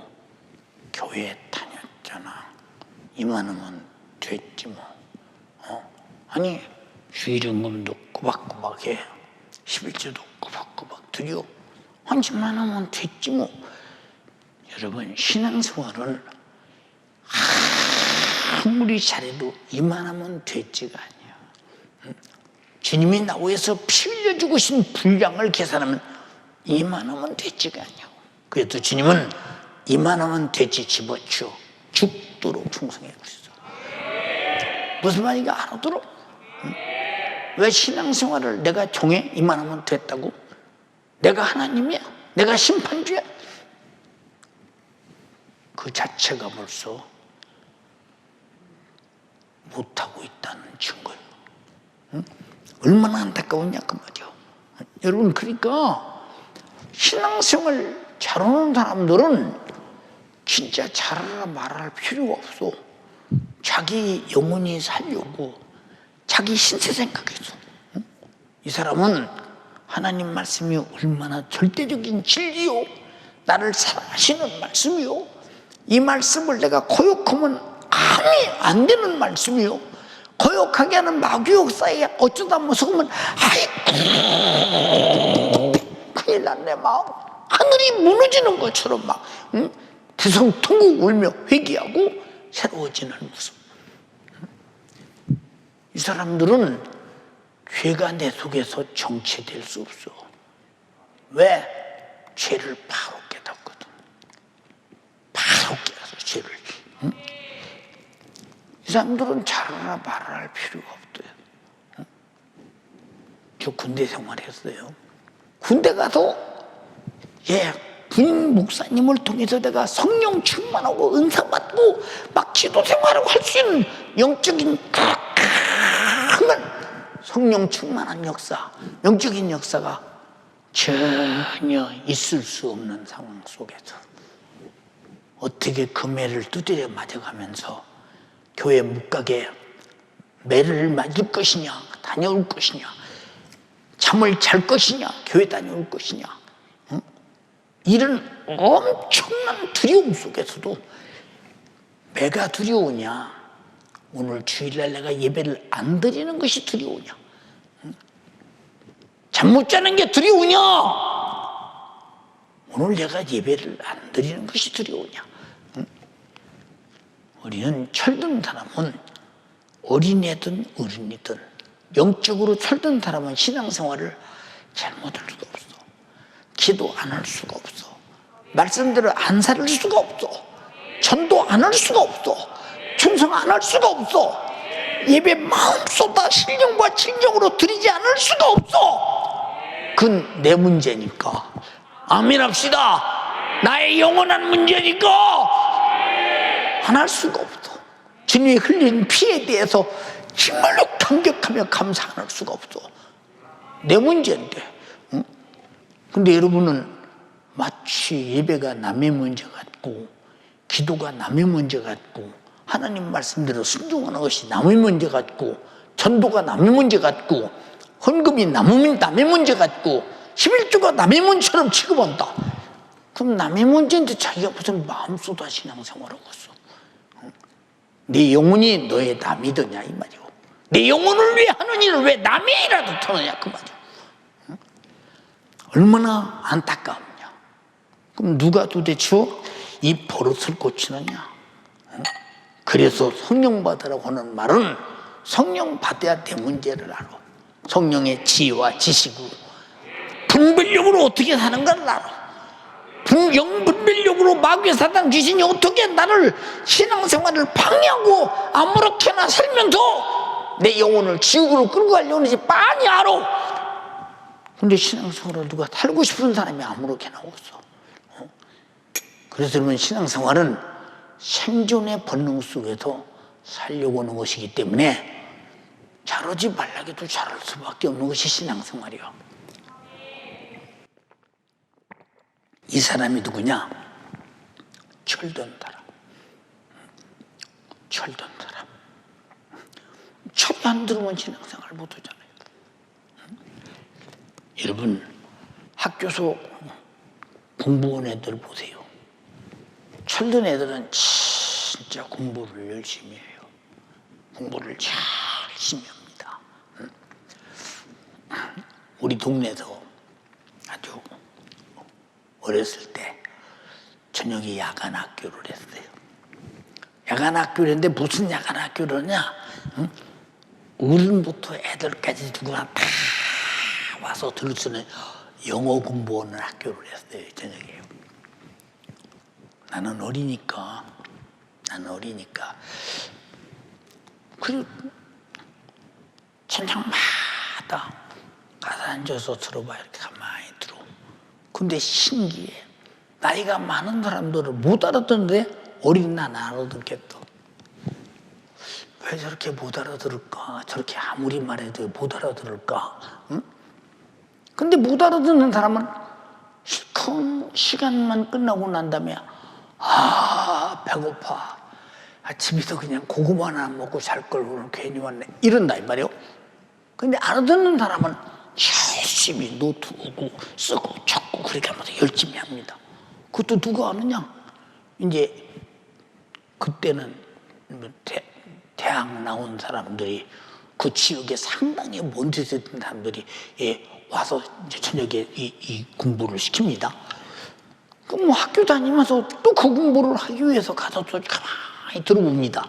교회 다녔잖아, 이만하면 됐지 뭐. 아니 주일연금도 꼬박꼬박 해, 11조도 꼬박꼬박 드려, 한지만 하면 됐지 뭐. 여러분, 신앙생활은 아무리 잘해도 이만하면 되지가 아니야. 주님이 나위해서 피 흘려 죽으신 분량을 계산하면 이만하면 되지가 아니야. 그래도 주님은 이만하면 돼지 집어치워 죽도록 충성해 주시죠. 무슨 말인가 알아들어? 왜 신앙생활을 내가 종해? 이만하면 됐다고? 내가 하나님이야? 내가 심판주야? 그 자체가 벌써 못하고 있다는 증거예요. 응? 얼마나 안타까웠냐 그 말이야. 여러분, 그러니까 신앙생활 잘하는 사람들은 진짜 잘하라 말할 필요가 없어. 자기 영혼이 살려고 자기 신세 생각해서. 응? 이 사람은 하나님 말씀이 얼마나 절대적인 진리요, 나를 사랑하시는 말씀이요, 이 말씀을 내가 거역하면 감히 안 되는 말씀이요, 거역하게 하는 마귀 역사에 어쩌다 무서우면 아이고 큰일 났네, 마음 하늘이 무너지는 것처럼 막 대성통곡 울며 회개하고 새로워지는 모습. 이 사람들은 죄가 내 속에서 정체될 수 없어. 왜? 죄를 바로 깨닫거든. 바로 깨닫어, 죄를. 응? 이 사람들은 잘하라 말할 필요가 없대요. 응? 저 군대 생활했어요. 군대 가서 군인 목사님을 통해서 내가 성령 충만하고 은사 받고 막 기도 생활을 할 수 있는 영적인 강한 성령 충만한 역사, 영적인 역사가 전혀 있을 수 없는 상황 속에서 어떻게 그 매를 두드려 맞아가면서 교회 못 가게 매를 맞을 것이냐, 다녀올 것이냐, 잠을 잘 것이냐, 교회 다녀올 것이냐, 응? 이런 엄청난 두려움 속에서도 매가 두려우냐, 오늘 주일날 내가 예배를 안 드리는 것이 두려우냐, 잠 못 자는 게 두려우냐, 오늘 내가 예배를 안 드리는 것이 두려우냐. 우리는 철든 사람은 어린애든 어른이든 영적으로 철든 사람은 신앙생활을 잘못할 수가 없어. 기도 안 할 수가 없어. 말씀대로 안 살 수가 없어. 전도 안 할 수가 없어. 충성 안 할 수가 없어. 예배 마음 쏟아 신령과 진정으로 드리지 않을 수가 없어. 그건 내 문제니까. 아멘 합시다. 나의 영원한 문제니까 안 할 수가 없어. 주님이 흘린 피에 대해서 정말로 감격하며 감사 안 할 수가 없어. 내 문제인데. 응? 근데 여러분은 마치 예배가 남의 문제 같고 기도가 남의 문제 같고 하나님 말씀대로 순종하는 것이 남의 문제 같고 전도가 남의 문제 같고 헌금이 남의 문제 같고 11조가 남의 문제처럼 취급한다. 그럼 남의 문제인데 자기가 무슨 마음 쏟아 신앙생활하고 있어. 네 영혼이 너의 남이더냐 이 말이오. 내 영혼을 위해 하는 일을 왜 남의 일이라도 터느냐 그 말이오. 얼마나 안타까우냐. 그럼 누가 도대체 이 버릇을 고치느냐. 그래서 성령 받으라고 하는 말은 성령 받아야 내 문제를 알아. 성령의 지혜와 지식으로 분별력으로 어떻게 사는가를 알아. 영분별력으로 마귀의 사단 귀신이 어떻게 나를 신앙생활을 방해하고 아무렇게나 살면서 내 영혼을 지옥으로 끌고 가려는지 빤히 알아. 근데 신앙생활을 누가 살고 싶은 사람이 아무렇게나 없어. 그래서 여러분, 신앙생활은 생존의 본능 속에서 살려고 하는 것이기 때문에 잘하지 말라기도 잘할 수밖에 없는 것이 신앙생활이야. 이 사람이 누구냐? 철든 사람. 철든 사람. 철이 안 들으면 신앙생활 못 하잖아요. 여러분, 학교에서 공부한 애들 보세요. 철든 애들은 진짜 공부를 열심히 해요. 공부를 잘 열심히 합니다. 우리 동네에서 아주 어렸을 때 저녁에 야간 학교를 했어요. 야간 학교인데 무슨 야간 학교로냐? 응? 어른부터 애들까지 누구나 다 와서 들을 수 있는 영어 공부하는 학교를 했어요, 저녁에. 나는 어리니까. 그리고 천장마다 가서 앉아서 들어봐. 이렇게 가만히 들어. 근데 신기해. 나이가 많은 사람들을 못 알아듣는데 어린 나는 알아듣겠어. 왜 저렇게 못 알아들을까? 저렇게 아무리 말해도 못 알아들을까? 응? 근데 못 알아듣는 사람은 큰 시간만 끝나고 난 다음에 배고파. 집에서 그냥 고구마 하나 먹고 잘 걸 오늘 괜히 왔네. 이런다 이 말이요. 근데 알아듣는 사람은 열심히 노트 오고 쓰고 적고 그렇게 하면서 열심히 합니다. 그것도 누가 아느냐? 이제 그때는 대학 나온 사람들이 그 지역에 상당히 먼 데서 있던 사람들이 와서 이제 저녁에 이 공부를 시킵니다. 그럼 뭐 학교 다니면서 또 그 공부를 하기 위해서 가서 또 가만히 들어봅니다.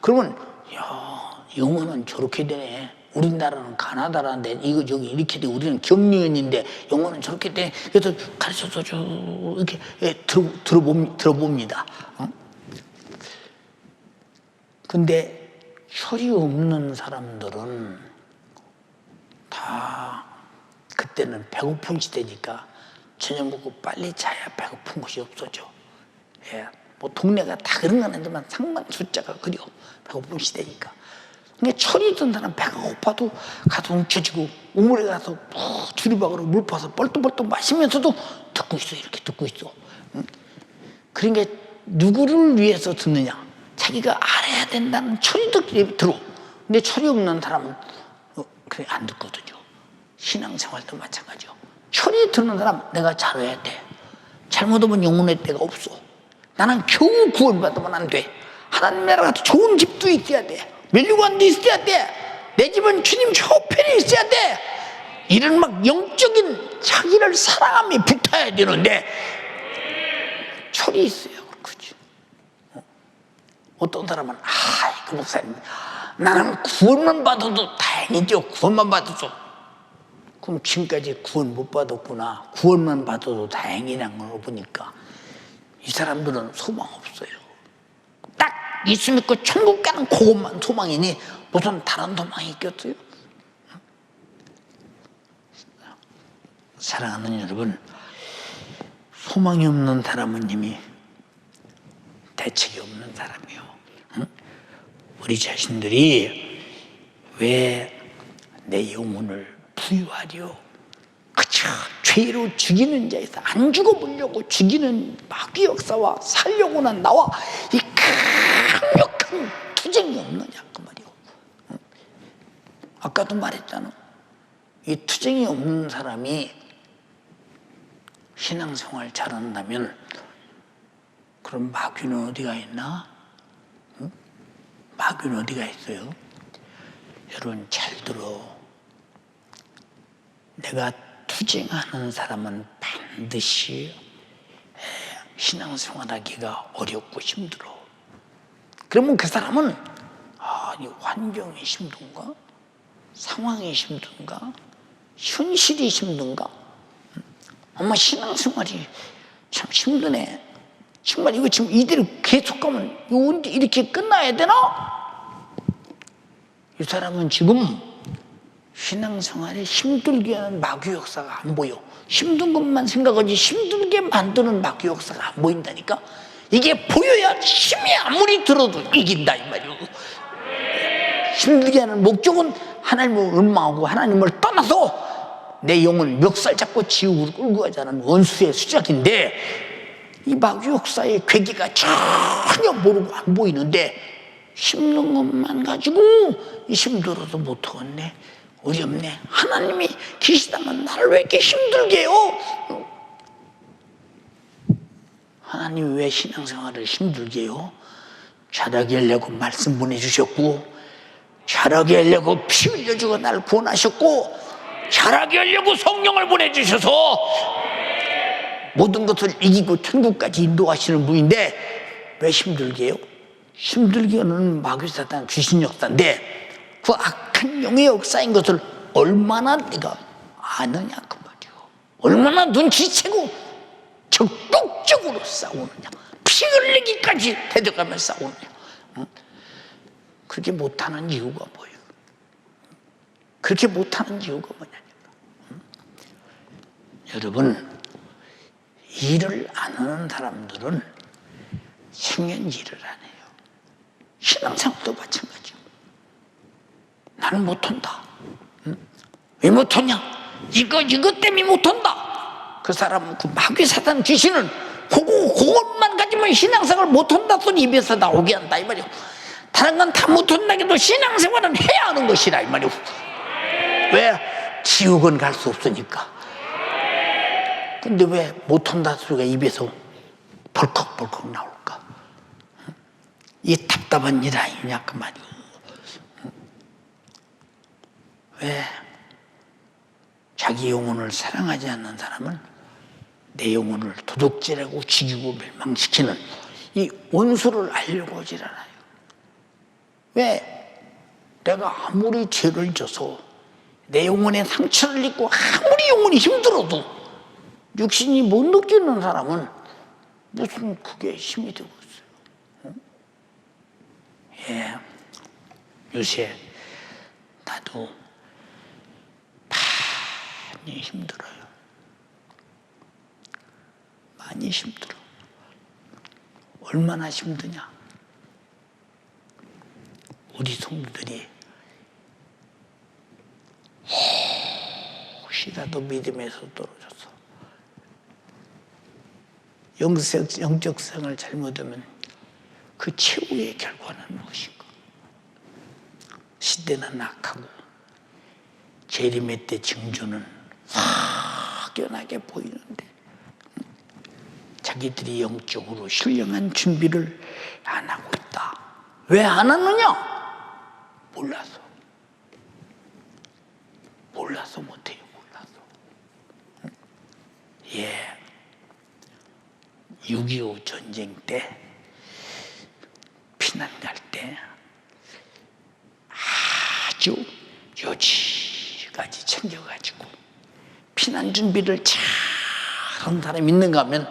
그러면 야, 영어는 저렇게 되네. 우리나라는 가나다라는데 이거 저기 이렇게 돼. 우리는 경리원인데 영어는 저렇게 돼. 그래서 가르쳐서 쭉 이렇게 들어봅니다. 근데 철이 없는 사람들은 다 그때는 배고픈 시대니까 저녁 먹고 빨리 자야 배고픈 것이 없어져. 뭐 동네가 다 그런 건 아니지만 상당 숫자가 그려. 배고픈 시대니까. 근데 철이 있던 사람 배가 고파도 가서 움켜쥐고 우물에 가서 주리박으로 물 퍼서 뻘떡뻘떡 마시면서도 듣고 있어. 이렇게 듣고 있어. 그러니까 누구를 위해서 듣느냐? 자기가 알아야 된다는 철이 들어. 근데 철이 없는 사람은 그래 안 듣거든요. 신앙생활도 마찬가지요. 철이 드는 사람 내가 잘해야 돼. 잘못하면 영혼의 때가 없어. 나는 겨우 구원받으면 안 돼. 하나님 나라 같은 좋은 집도 있어야 돼. 면류관도 있어야 돼. 내 집은 주님 저편에 있어야 돼. 이런 막 영적인 자기를 사랑함이 붙어야 되는데 철이 있어요. 그렇지. 어떤 사람은 그 목사님 나는 구원만 받아도 다행이죠. 구원만 받아도. 그럼 지금까지 구원 못 받았구나. 구원만 받아도 다행이라는 걸 보니까 이 사람들은 소망 없어요. 딱 예수 믿고 천국 가는 그것만 소망이니 무슨 다른 소망이 있겠어요? 사랑하는 여러분, 소망이 없는 사람은 이미 대책이 없는 사람이요. 우리 자신들이 왜 내 영혼을 부유하려? 그쵸? 죄로 죽이는 자에서 안 죽어보려고 죽이는 마귀 역사와 살려고는 나와 이 강력한 투쟁이 없느냐 그 말이요. 아까도 말했잖아. 이 투쟁이 없는 사람이 신앙생활 잘한다면 그럼 마귀는 어디가 있나? 마귀는 어디가 있어요? 여러분 잘 들어. 내가 투쟁하는 사람은 반드시 신앙생활하기가 어렵고 힘들어. 그러면 그 사람은 이 환경이 힘든가? 상황이 힘든가? 현실이 힘든가? 아마 신앙생활이 참 힘드네. 정말 이거 지금 이대로 계속 가면 언제 이렇게 끝나야 되나? 이 사람은 지금 신앙생활에 힘들게 하는 마귀 역사가 안 보여. 힘든 것만 생각하지 힘들게 만드는 마귀 역사가 안 보인다니까. 이게 보여야 힘이 아무리 들어도 이긴다 이 말이오. 힘들게 하는 목적은 하나님을 원망하고 하나님을 떠나서 내 영을 멱살 잡고 지옥으로 끌고 가자는 원수의 수작인데 이 마귀 역사의 괴기가 전혀 모르고 안 보이는데 힘든 것만 가지고 힘들어도 못하겠네. 어렵네. 하나님이 계시다면 나를 왜 이렇게 힘들게 해요? 하나님이 왜 신앙생활을 힘들게 해요? 잘하게 하려고 말씀 보내주셨고 잘하게 하려고 피 흘려주고 나를 구원하셨고 잘하게 하려고 성령을 보내주셔서 모든 것을 이기고 천국까지 인도하시는 분인데 왜 힘들게 해요? 힘들게 하는 마귀사단 귀신 역사인데 그 악한 영의 역사인 것을 얼마나 네가 아느냐 그 말이오. 얼마나 눈치채고 적극적으로 싸우느냐, 피 흘리기까지 대적하며 싸우느냐. 그렇게 못하는 이유가 뭐예요? 그렇게 못하는 이유가 뭐냐니까. 여러분, 일을 안 하는 사람들은 생연일을 안 해요. 신앙생활도 마찬가지요. 나는 못한다. 왜 못하냐? 이것 때문에 못한다. 그 사람은 그 마귀 사단 귀신은 그것만 가지면 신앙생활 못한다 소리 입에서 나오게 한다 이 말이요. 다른 건 다 못한다 해도 신앙생활은 해야 하는 것이라 이 말이요. 왜? 지옥은 갈 수 없으니까. 근데 왜 못한다 소리가 입에서 벌컥벌컥 나올까? 이 답답한 일 아니냐 그 말이요. 왜? 자기 영혼을 사랑하지 않는 사람은 내 영혼을 도둑질하고 죽이고 멸망시키는 이 원수를 알려고 하질 않아요. 왜? 내가 아무리 죄를 져서 내 영혼에 상처를 입고 아무리 영혼이 힘들어도 육신이 못 느끼는 사람은 무슨 그게 힘이 되고 있어요. 예. 요새 나도 많이 힘들어요. 많이 힘들어. 얼마나 힘드냐? 우리 성도들이 혹시라도 믿음에서 떨어져서 영적 생을 잘못하면 그 최후의 결과는 무엇인가? 시대는 악하고 재림의 때 징조는 확연하게 보이는데 자기들이 영적으로 신령한 준비를 안 하고 있다. 왜 안 하느냐? 몰라서 못해요. 몰라서. 예. 6.25 전쟁 때 피난 갈 때 아주 요지까지 챙겨가지고 피난 준비를 잘한 사람이 있는가 하면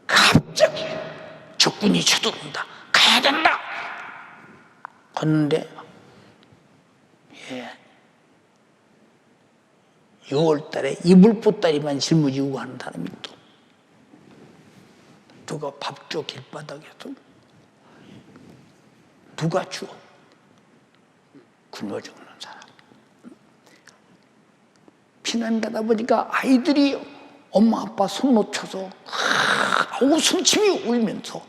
갑자기 적군이 쳐들어온다. 가야 된다. 걷는데 6월 달에 이불보따리만 짊어지고 가는 사람이 또 누가 밥 줘 길바닥에서 누가 줘 굶어 죽는 사람. 피난 가다 보니까 아이들이 엄마 아빠 손 놓쳐서 웃음침이 울면서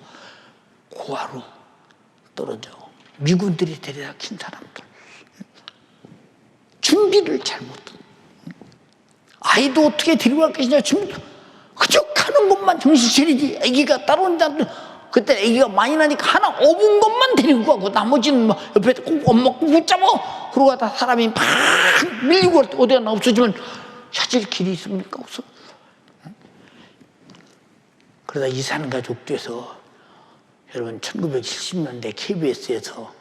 고아로 떨어져 미군들이 데려다 킨 사람들. 준비를 잘못한. 아이도 어떻게 데려갈 것이냐 준비. 그저 가는 것만 정신 차리지. 아기가 따라온다. 그때 아기가 많이 나니까 하나 업은 것만 데리고 가고 나머지는 뭐 옆에 꼭 엄마 꼭 붙잡아. 그러고 가다 사람이 막 밀리고 어디가 없어지면 찾을 길이 있습니까? 없어. 그러다 이산가족돼서 여러분 1970년대 KBS에서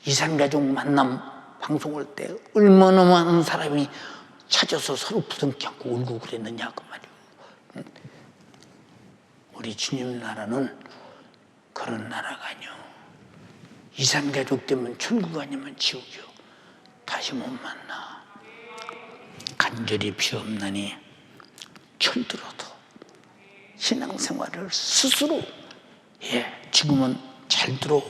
이산가족 만남 방송할 때 얼마나 많은 사람이 찾아서 서로 부둥켜 안고 울고 그랬느냐 그 말이에요. 우리 주님 나라는 그런 나라가 아니요. 이산가족 되면 천국 아니면 지옥이요. 다시 못 만나. 간절히 비옵나니 철들어도 신앙생활을 스스로 지금은 잘 들어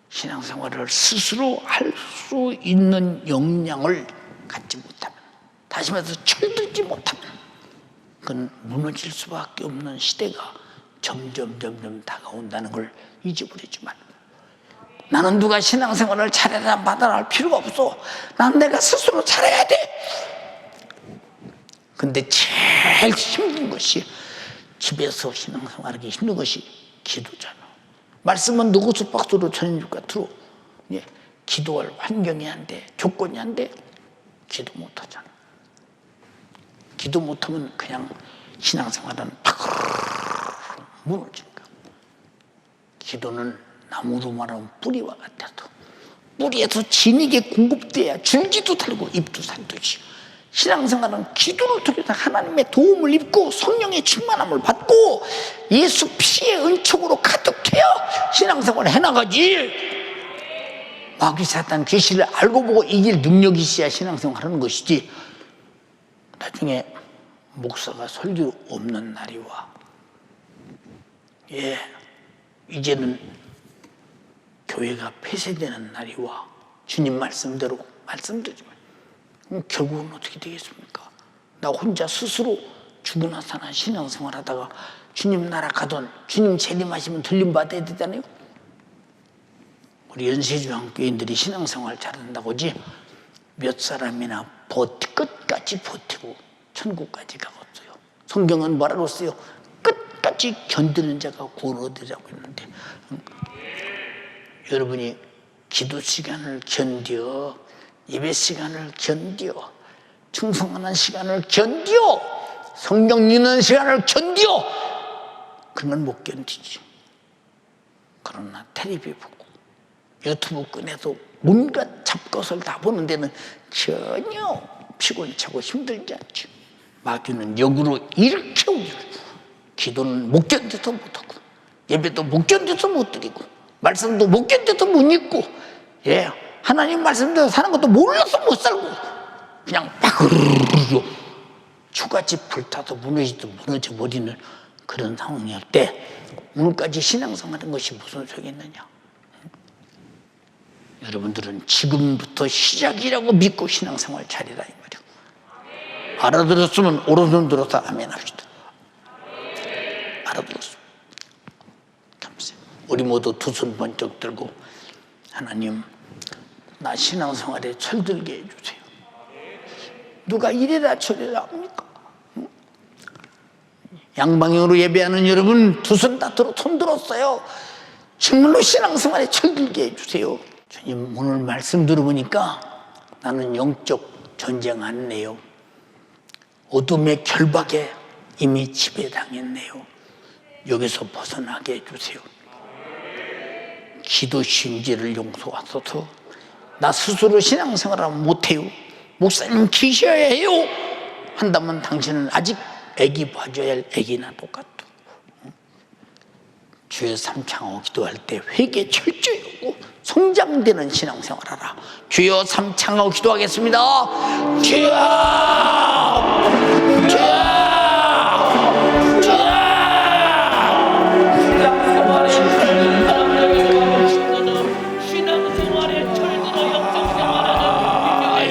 신앙생활을 스스로 할 수 있는 역량을 갖지 못하면 다시 말해서 철들지 못하면 그건 무너질 수밖에 없는 시대가 점점 다가온다는 걸 잊어버리지 말고 나는 누가 신앙생활을 잘해라 받아라 할 필요가 없어. 난 내가 스스로 잘해야 돼. 근데 제일 힘든 것이 집에서 신앙생활하기 힘든 것이 기도잖아. 말씀은 누구수 박수로 전해줄 것 같으로 기도할 환경이 안 돼. 조건이 안 돼. 기도 못하잖아. 기도 못하면 그냥 신앙생활은 팍 무너진다. 기도는 나무로 말하면 뿌리와 같아도 뿌리에서 진에게 공급돼야 줄기도 달고 잎도 살듯이 신앙생활은 기도를 통해서 하나님의 도움을 입고 성령의 충만함을 받고 예수 피의 은총으로 가득해야 신앙생활을 해나가지. 마귀 사탄 계시를 알고 보고 이길 능력이 있어야 신앙생활하는 것이지. 나중에 목사가 설교 없는 날이 와. 이제는 교회가 폐쇄되는 날이 와. 주님 말씀대로 말씀드리지만 결국은 어떻게 되겠습니까? 나 혼자 스스로 죽으나 사나 신앙생활 하다가 주님 나라 가던 주님 재림하시면 들림받아야 되잖아요. 우리 연세주한교인들이 신앙생활 잘한다고 하지 몇 사람이나 끝까지 버티고 천국까지 가봤어요. 성경은 뭐라고 써요? 끝까지 견디는 자가 구원 얻으라고 했는데 여러분이 기도 시간을 견뎌, 예배 시간을 견뎌, 충성하는 시간을 견뎌, 성경 읽는 시간을 견뎌. 그러면 못 견디지. 그러나 텔레비 보고 유튜브 꺼내서 온갖 잡것을 다 보는 데는 전혀 피곤차고 힘들지 않죠. 마귀는 역으로 이렇게 오죠. 기도는 못 견뎌서 못하고 예배도 못 견뎌서 못 드리고 말씀도 못 견뎌서 못 읽고 하나님 말씀대로 사는 것도 몰라서 못 살고 그냥 막 초가집 불타서 무너져 버리는 그런 상황일 때 오늘까지 신앙생활하는 것이 무슨 소용있느냐. 여러분들은 지금부터 시작이라고 믿고 신앙생활 잘해라 이 말이야. 알아들었으면 오른손 들어서 아멘 합시다. 알아들었으면 감사해요. 우리 모두 두 손 번쩍 들고 하나님 나 신앙생활에 철들게 해주세요. 누가 이래라 저래라 합니까? 양방향으로 예배하는 여러분 두 손 다 손 들었어요. 정말로 신앙생활에 철들게 해주세요. 주님 오늘 말씀 들어보니까 나는 영적 전쟁 안 했네요. 어둠의 결박에 이미 지배당했네요. 여기서 벗어나게 해주세요. 기도 심지를 용서하소서. 나 스스로 신앙생활을 못해요. 목사님 계셔야 해요. 한다면 당신은 아직 애기 봐줘야 할 애기나 똑같아. 주여 삼창하고 기도할 때 회개 철저히 하고 성장되는 신앙생활하라. 주여 삼창하고 기도하겠습니다. 주여 신앙생활에 철들어 영적생활하는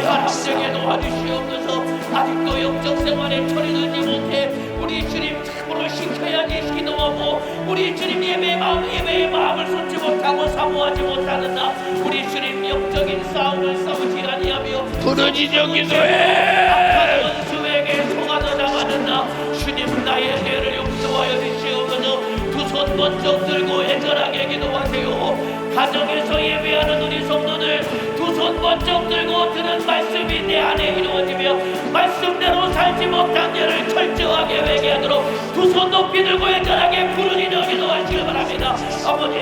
사람들에게 도와주시옵소서. 아직도 영적생활에 철들지 못해 우리 주님 참으로 시켜야지 기도하고 우리 주님 예배의 마음을 쏟지 못하고 사모하지 못하는다. 우리 주님 영적인 싸움을 싸우지 아니하며 부르짖어 기도해. 악한 원수에게 속아서 당하는다. 주님 나의 죄를 용서하여 주시옵소서. 두 손 번쩍 들고 애절하게 기도하세요. 가정에서 예배하는 우리 성도들 두 손 번쩍 들고 들은 말씀이 내 안에 이루어지며 말씀대로 살지 못한 죄를 철저하게 회개하도록 두 손 높이 들고 애절하게 부르짖어 기도하시기 바랍니다. 아버지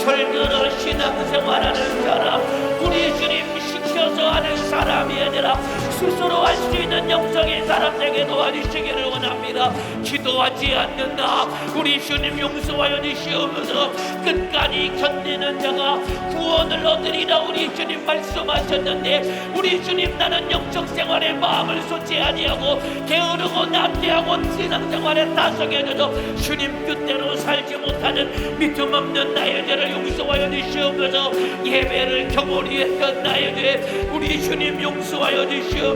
철들어 신앙생활하는 사람 우리 주님 시켜서 하는 사람이 아니라 스스로 할 수 있는 영적인 사람에게 도와주시기를 원합니다. 기도하지 않는다. 우리 주님 용서하여 주시옵소서. 끝까지 견디는 자가 구원을 얻으리라 우리 주님 말씀하셨는데 우리 주님 나는 영적 생활에 마음을 쏟지 아니하고 게으르고 남대하고 신앙생활에 다성해져서 주님 뜻대로 살지 못하는 믿음 없는 나의 죄를 용서하여 주시옵소서. 예배를 경홀히 했던 나의 죄 우리 주님 용서하여 주시옵소서.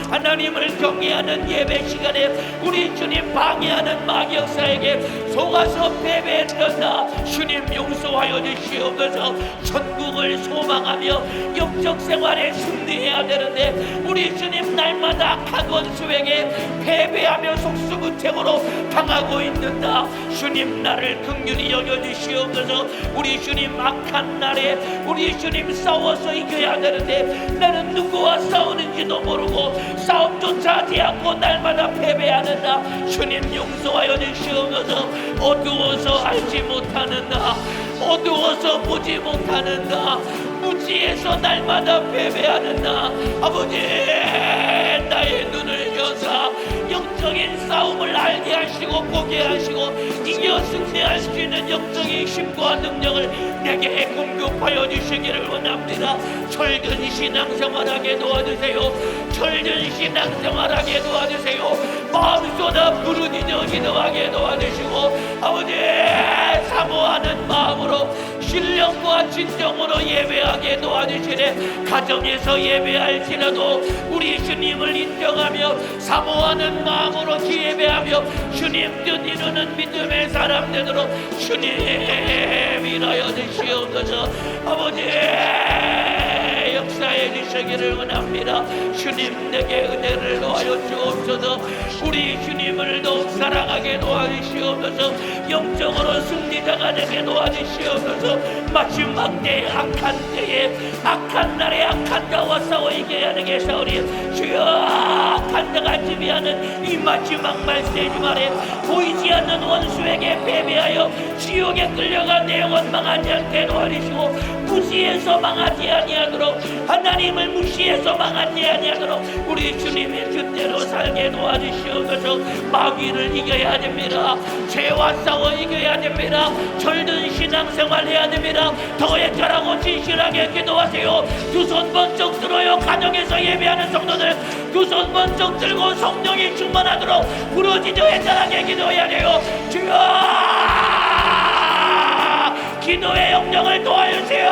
하나님을 경외하는 예배 시간에 우리 주님 방해하는 마귀 역사에게 속아서 패배했던 나 주님 용서하여 주시옵소서. 천국을 소망하며 영적 생활에 승리해야 되는데 우리 주님 날마다 악한 원수에게 패배하며 속수무책으로 당하고 있는다. 주님 나를 긍휼히 여겨주시옵소서. 우리 주님 악한 날에 우리 주님 싸워서 이겨야 되는데 나는 누구와 싸우는지도 모르고 싸움조차 하지 않고 날마다 패배하는다. 주님 용서하여 주시옵소서. 어두워서 알지 못하는 나, 어두워서 보지 못하는 나, 무지해서 날마다 패배하는 나, 아버지 나의 눈을 여사 영적인 싸움을 알게 하시고 보게 하시고 이겨 승리할 수 있는 영적인 힘과 능력을 내게 공급하여 주시기를 원합니다. 철든 신앙생활하게 도와주세요. 철든 신앙생활하게 도와주세요. 마음쏟아 부르짖어 기도하게 도와주시고 아버지 사모하는 마음으로 신령과 진정으로 예배하게 도와주시네. 가정에서 예배할지라도 우리 주님을 인정하며 사모하는 마음으로 예배하며 주님 뜻 이루는 믿음의 사람 되도록 주님 인하여 주시옵소서. 아버지 역사해 주시기를 원합니다. 주님 내게 은혜를 도와여 주옵소서. 우리 주님을 더욱 사랑하게 도와주시옵소서. 영적으로 승리자가 되게 도와주시옵소서. 마지막 때에 악한 때에 악한 날에 악한 자와 싸워 이겨야 하게 사오리. 주여 악한 자가 지배하는 이 마지막 말세 주말에 보이지 않는 원수에게 패배하여 지옥에 끌려가 내 영혼 망하지 않게 도와주시고 무시해서 망하지 아니하도록 하나님을 무시해서 망하지 아니하도록 우리 주님의 뜻대로 살게 도와주시옵소서. 마귀를 이겨야 됩니다. 죄와 싸워 이겨야 됩니다. 철든 신앙생활 해야 됩니다. 더 애절하고 진실하게 기도하세요. 두 손 번쩍 들어요. 가정에서 예배하는 성도들 두 손 번쩍 들고 성령이 충만하도록 부르짖어 애절하게 기도해야 돼요. 주여 기도의 영령을 도와주세요.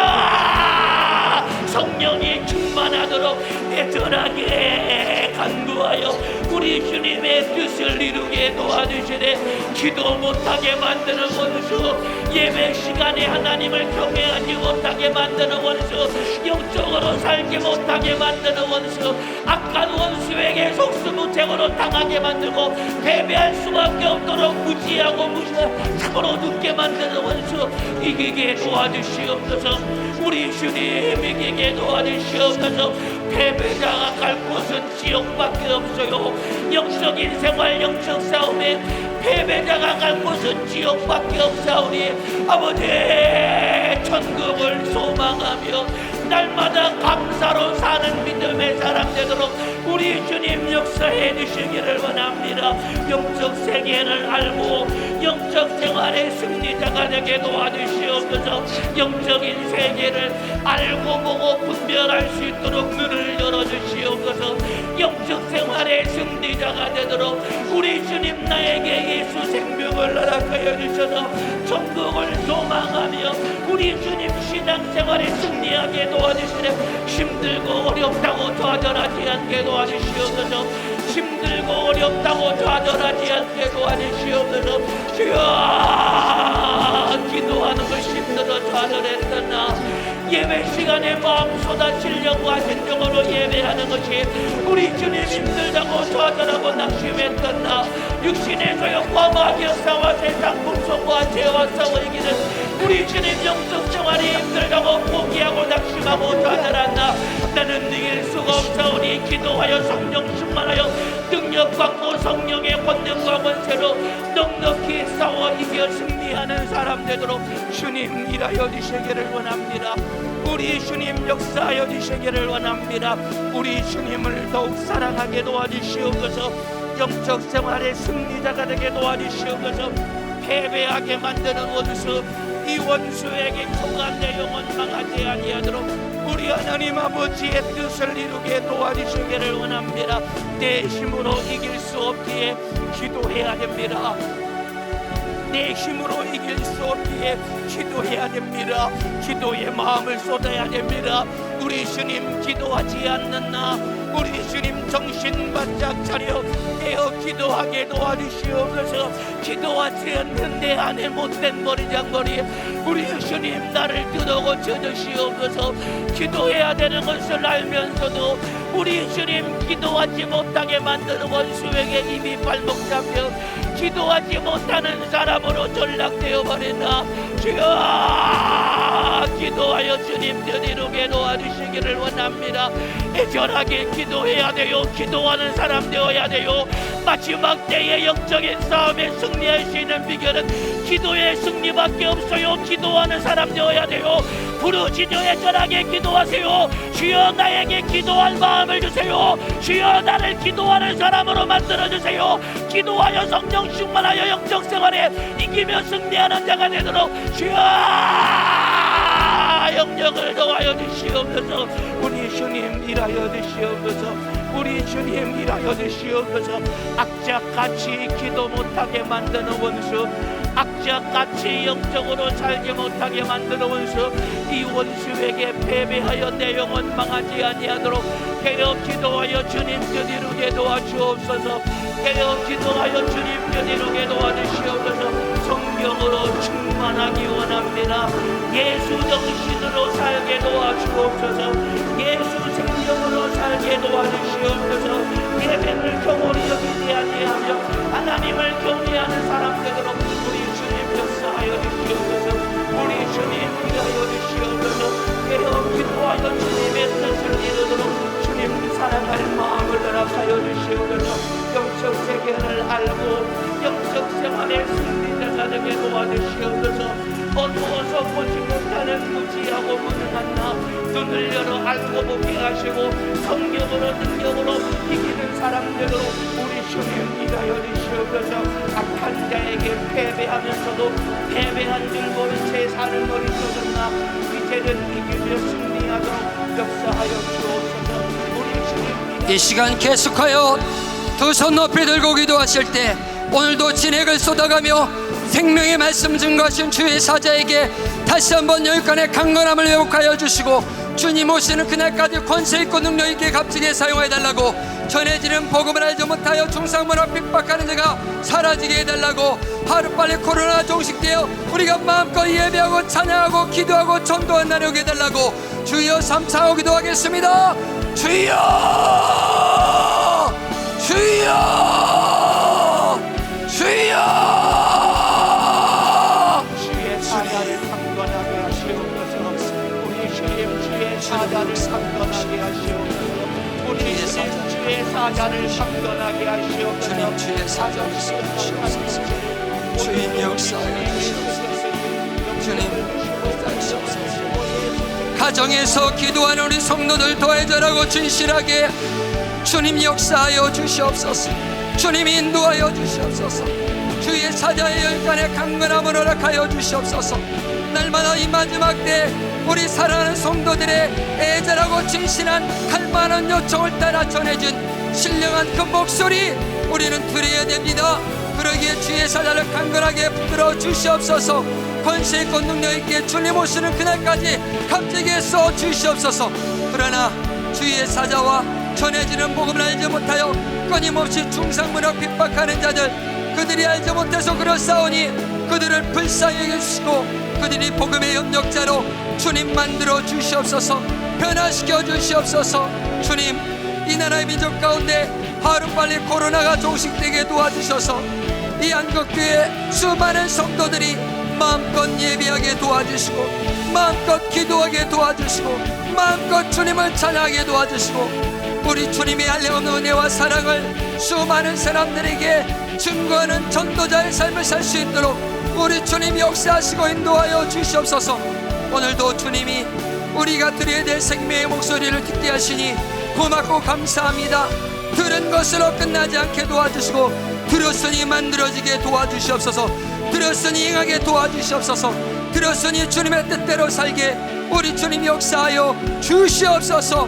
성령이 충만하도록 애절하게 간구하여 우리 주님의 뜻을 이루게 도와주시네. 기도 못하게 만드는 원수, 예배 시간에 하나님을 경외하지 못하게 만드는 원수, 영적으로 살지 못하게 만드는 원수, 악한 원수에게 속수무책으로 당하게 만들고 패배할 수밖에 없도록 무지하고 참으로 눕게 만드는 원수 이기게 도와주시옵소서. 우리 주님 이기게 도와주시옵소서. 패배자가 갈 곳은 지옥밖에 없어요. 영적인 생활 영적 싸움에 패배자가 갈 곳은 지옥밖에 없사오니 아버지 천국을 소망하며 날마다 감사로 사는 믿음의 사람 되도록 우리 주님 역사해 주시기를 원합니다. 영적 세계를 알고 영적 생활의 승리자가 되게 도와주시옵소서. 영적인 세계를 알고 보고 분별할 수 있도록 눈을 열어주시옵소서. 영적 생활의 승리자가 되도록 우리 주님 나에게 예수 생명을 허락하여 주셔서 천국을 소망하며 우리 주님 신앙생활에 승리하게 도와주시네. 힘들고 어렵다고 좌절하지 않게 도와주시옵소서. 힘들고 어렵다고 좌절하지 않게 도와주시옵소서. 주여 기도하는 것이 힘들어 좌절했던 나 예배 시간에 마음 쏟아지려고 진정으로 예배하는 것이 우리 주님 힘들다고 좌절하고 낙심했던 나 육신의 소욕과 마귀의 싸워 세상 풍속과 죄와 싸워 이기는 우리 주님 영적 생활이 힘들다고 포기하고 낙심하고 좌절한 나 나는 이길 수가 없사오니 기도하여 성령 충만하여 능력받고 성령의 권능과 권세로 넉넉히 싸워 이겨 승리하는 사람 되도록 주님 일하여 주시기를 원합니다. 우리 주님 역사하여 주시기를 원합니다. 우리 주님을 더욱 사랑하게 도와주시옵소서. 영적 생활의 승리자가 되게 도와주시옵소서. 패배하게 만드는 원수 이 원수에게 통한 내 영혼 망하지 아니하도록 우리 하나님 아버지의 뜻을 이루게 도와주시기를 원합니다. 내 힘으로 이길 수 없기에 기도해야 됩니다. 내 힘으로 이길 수 없기에 기도해야 됩니다. 기도의 마음을 쏟아야 됩니다. 우리 주님 기도하지 않는 나 우리 주님 정신 바짝 차려 깨어 기도하게 도와주시옵소서. 기도하지 않는 내 안에 못된 머리장머리 우리 주님 나를 뜯어고쳐 주시옵소서. 기도해야 되는 것을 알면서도 우리 주님 기도하지 못하게 만드는 원수에게 이미 발목 잡혀 기도하지 못하는 사람으로 전락되어 버린다. 주여 기도하여 주님 뜻 이루게 도와주시기를 원합니다. 애절하게 기도해야 돼요. 기도하는 사람 되어야 돼요. 마지막 때의 영적인 싸움에 승리할 수 있는 비결은 기도의 승리밖에 없어요. 기도하는 사람 되어야 돼요. 부르짖어 애절하게 기도하세요. 주여 나에게 기도할 마음을 주세요. 주여 나를 기도하는 사람으로 만들어주세요. 기도하여 성령 충만하여 영적 생활에 이기며 승리하는 자가 되도록 주여 영역을 더하여 주시옵소서. 우리 주님 일하여 주시옵소서. 우리 주님 일하여 주시옵소서. 악자같이 기도 못하게 만드는 원수, 악자같이 영적으로 살지 못하게 만드는 원수, 이 원수에게 패배하여 내 영혼 망하지 아니하도록 깨어 기도하여 주님 뜻 이루게 도와주옵소서. 깨어 기도하여 주님 뜻 이루게 도와주시옵소서. 성경으로 충만하기 원합니다. 예수 정신으로 살게 도와주옵소서. 예수 생명으로 살게 도와주시옵소서. 예배를 경홀히 여기지 아니하며 하나님을 경외하는 사람 되도록 우리 주님 역사하여 주시옵소서. 우리 주님 일하여 주시옵소서. 깨어 기도하여 주님의 뜻을 이루도록 주님 사랑할 마음을 허락하여 주시옵소서. 영적 세계를 알고 영적 생활의 승리자가 되게 도와주시옵소서. 어두워서 보지 못하는 무지하고 무능한 나 눈을 열어 알고 보게 하시고 성령으로 능력으로 이기는 사람 되도록 우리 주님 일하여 주시옵소서. 악한 자에게 패배하면서도 패배한 줄 모른 채 사는 어리석은 나 이제는 이기며 승리하도록 역사하여 주옵소서. 우리 주님 이 시간 계속하여 두 손 높이 들고 기도하실 때 오늘도 진액을 쏟아가며 생명의 말씀 증거하신 주의 사자에게 다시 한번 여기간의 강건함을 회복하여 주시고 주님 오시는 그날까지 권세 있고 능력 있게 값지게 사용해 달라고, 전해지는 복음을 알지 못하여 중상모나 핍박하는 자가 사라지게 해달라고, 하루빨리 코로나 종식되어 우리가 마음껏 예배하고 찬양하고 기도하고 전도한 날이 오게 해달라고 주여 삼차하고 기도하겠습니다. 주여 주여 주여. 주의 사자를 강건하게 하시옵소서. 우리 주님 주의 사자를 강건하게 하시옵소서. 우리 주님 주의 사자를 강건하게 하시옵소서. 주님 주의 사자를 쏘시옵소서. 주님 역사하여 주시옵소서. 주님 역사하시옵소서. 가정에서 기도하는 우리 성도들 도와줘라고 진실하게 주님 역사하여 주시옵소서. 주님 인도하여 주시옵소서. 주의 사자의 열간에 강건함을 허락하여 주시옵소서. 날마다 이 마지막 때 우리 사랑하는 성도들의 애절하고 진실한 갈망하는 요청을 따라 전해준 신령한 그 목소리 우리는 들어야 됩니다. 그러기에 주의 사자를 강건하게 붙들어 주시옵소서. 권세 있고 능력 있게 주님 오시는 그날까지 값지게 써 주시옵소서. 그러나 주의 사자와 전해지는 복음을 알지 못하여 끊임없이 중상문을 핍박하는 자들, 그들이 알지 못해서 그렇사오니 그들을 불쌍히 여겨주시고 그들이 복음의 협력자로 주님 만들어 주시옵소서. 변화시켜 주시옵소서. 주님 이 나라의 민족 가운데 하루빨리 코로나가 종식되게 도와주셔서 이 한국교회 수많은 성도들이 마음껏 예배하게 도와주시고 마음껏 기도하게 도와주시고 마음껏 주님을 찬양하게 도와주시고 우리 주님의 한량없는 은혜와 사랑을 수많은 사람들에게 증거하는 전도자의 삶을 살 수 있도록 우리 주님 역사하시고 인도하여 주시옵소서. 오늘도 주님이 우리가 드려야 될 생명의 목소리를 듣게 하시니 고맙고 감사합니다. 들은 것으로 끝나지 않게 도와주시고 들었으니 만들어지게 도와주시옵소서. 들었으니 행하게 도와주시옵소서. 들었으니 주님의 뜻대로 살게 우리 주님 역사하여 주시옵소서.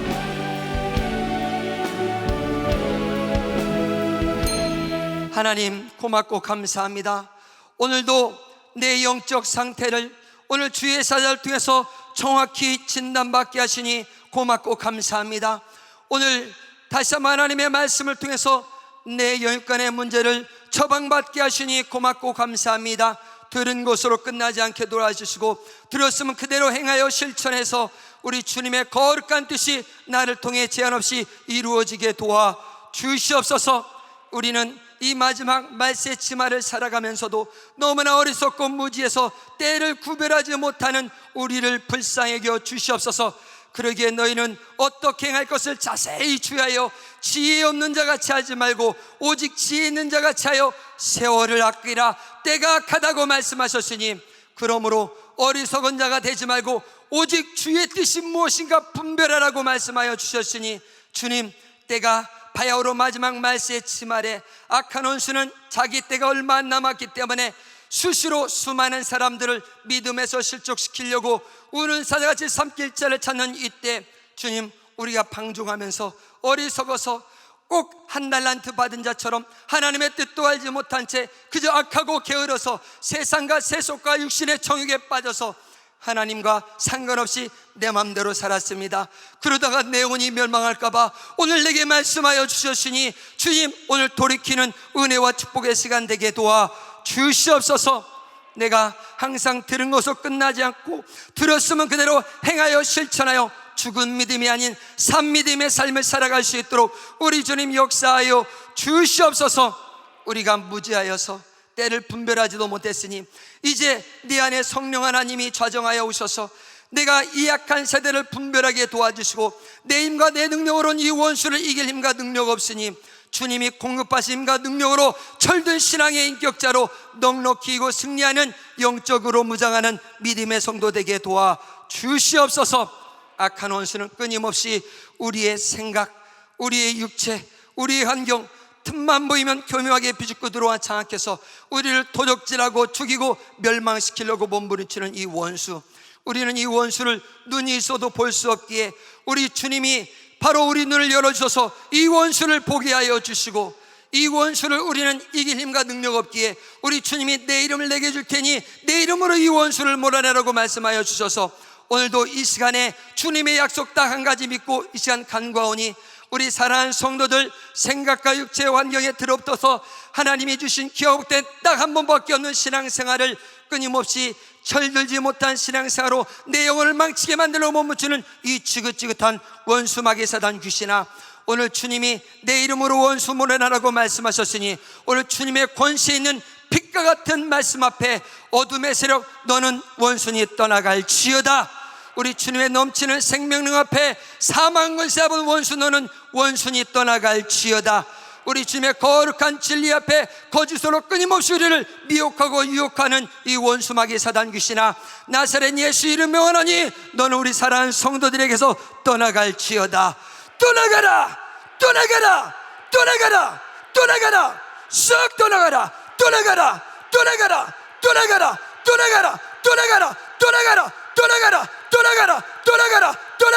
하나님 고맙고 감사합니다. 오늘도 내 영적 상태를 오늘 주의 사자를 통해서 정확히 진단받게 하시니 고맙고 감사합니다. 오늘 다시 한번 하나님의 말씀을 통해서 내 영육간의 문제를 처방받게 하시니 고맙고 감사합니다. 들은 것으로 끝나지 않게 도와주시고 들었으면 그대로 행하여 실천해서 우리 주님의 거룩한 뜻이 나를 통해 제한 없이 이루어지게 도와 주시옵소서. 우리는 이 마지막 말세 치마를 살아가면서도 너무나 어리석고 무지해서 때를 구별하지 못하는 우리를 불쌍히 여겨 주시옵소서. 그러기에 너희는 어떻게 행할 것을 자세히 주의하여 지혜 없는 자같이 하지 말고 오직 지혜 있는 자같이 하여 세월을 아끼라. 때가 악하다고 말씀하셨으니 그러므로 어리석은 자가 되지 말고 오직 주의 뜻이 무엇인가 분별하라고 말씀하여 주셨으니 주님, 때가 바야흐로 마지막 말세의 치말에 악한 원수는 자기 때가 얼마 안 남았기 때문에 수시로 수많은 사람들을 믿음에서 실족시키려고 우는 사자같이 삼킬 자를 찾는 이때 주님, 우리가 방종하면서 어리석어서 꼭 한 달란트 받은 자처럼 하나님의 뜻도 알지 못한 채 그저 악하고 게으러서 세상과 세속과 육신의 정욕에 빠져서 하나님과 상관없이 내 맘대로 살았습니다. 그러다가 내 영혼이 멸망할까봐 오늘 내게 말씀하여 주셨으니 주님, 오늘 돌이키는 은혜와 축복의 시간 되게 도와 주시옵소서. 내가 항상 들은 것으로 끝나지 않고 들었으면 그대로 행하여 실천하여 죽은 믿음이 아닌 산 믿음의 삶을 살아갈 수 있도록 우리 주님 역사하여 주시옵소서. 우리가 무지하여서 때를 분별하지도 못했으니 이제 네 안에 성령 하나님이 좌정하여 오셔서 내가 이 약한 세대를 분별하게 도와주시고 내 힘과 내 능력으로는 이 원수를 이길 힘과 능력 없으니 주님이 공급하신 힘과 능력으로 철든 신앙의 인격자로 넉넉히 이고 승리하는 영적으로 무장하는 믿음의 성도 되게 도와 주시옵소서. 악한 원수는 끊임없이 우리의 생각, 우리의 육체, 우리의 환경, 틈만 보이면 교묘하게 비집고 들어와 장악해서 우리를 도적질하고 죽이고 멸망시키려고 몸부림치는 이 원수, 우리는 이 원수를 눈이 있어도 볼 수 없기에 우리 주님이 바로 우리 눈을 열어주셔서 이 원수를 보게 하여 주시고 이 원수를 우리는 이길 힘과 능력 없기에 우리 주님이 내 이름을 내게 줄 테니 내 이름으로 이 원수를 몰아내라고 말씀하여 주셔서 오늘도 이 시간에 주님의 약속 딱 한 가지 믿고 이 시간 간과하오니 우리 사랑하는 성도들 생각과 육체의 환경에 들어붙어서 하나님이 주신 기억된 딱 한 번밖에 없는 신앙생활을 끊임없이 철들지 못한 신앙생활로 내 영혼을 망치게 만들어 못묻히는 이 지긋지긋한 원수 마귀 사단 귀신아, 오늘 주님이 내 이름으로 원수 몰아내라고 말씀하셨으니 오늘 주님의 권세 있는 빛과 같은 말씀 앞에 어둠의 세력 너는 원순이 떠나갈지어다. 우리 주님의 넘치는 생명력 앞에 사망 권세 잡은 원수 너는 원순이 떠나갈지어다. 우리 주님의 거룩한 진리 앞에 거짓으로 끊임없이 우리를 미혹하고 유혹하는 이 원수 마귀 사단 귀신아, 나사렛 예수 이름 명하노니 너는 우리 사랑하는 성도들에게서 떠나갈지어다. 떠나가라, 떠나가라, 떠나가라, 떠나가라, 썩 떠나가라, 떠나가라, 떠나가라, 떠나가라, 떠나가라, 떠나가라, 떠나가라, 떠나가라, 떠나가라, 떠나가라,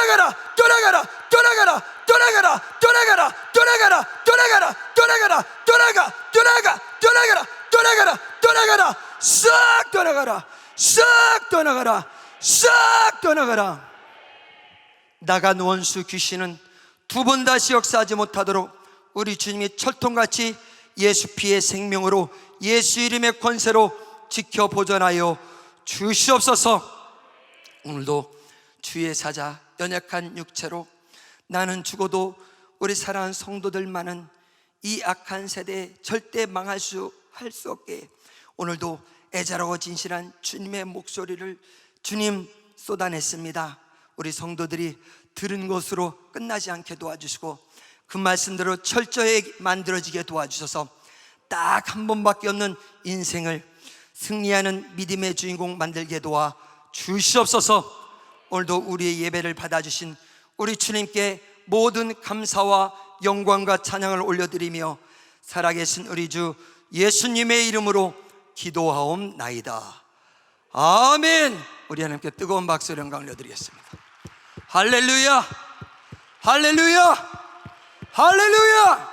떠나가라, 떠나가라, 떠나가라, 떠나가라, 떠나가라, 떠나가라, 떠나가라, 떠나가라, 떠나가, 떠나가, 떠나가라, 떠나가라, 떠나가라, 싹 떠나가라, 싹 떠나가라, 싹 떠나가라. 나간 원수 귀신은 두 번 다시 역사하지 못하도록 우리 주님이 철통같이 예수 피의 생명으로 예수 이름의 권세로 지켜 보존하여 주시옵소서. 오늘도 주의 사자 연약한 육체로 나는 죽어도 우리 사랑하는 성도들만은 이 악한 세대에 절대 망할 수 없게 오늘도 애절하고 진실한 주님의 목소리를 주님 쏟아냈습니다. 우리 성도들이 들은 것으로 끝나지 않게 도와주시고 그 말씀대로 철저히 만들어지게 도와주셔서 딱 한 번밖에 없는 인생을 승리하는 믿음의 주인공 만들게 도와 주시옵소서. 오늘도 우리의 예배를 받아주신 우리 주님께 모든 감사와 영광과 찬양을 올려드리며 살아계신 우리 주 예수님의 이름으로 기도하옵나이다. 아멘. 우리 하나님께 뜨거운 박수를 영광 올려드리겠습니다. 할렐루야, 할렐루야, 할렐루야.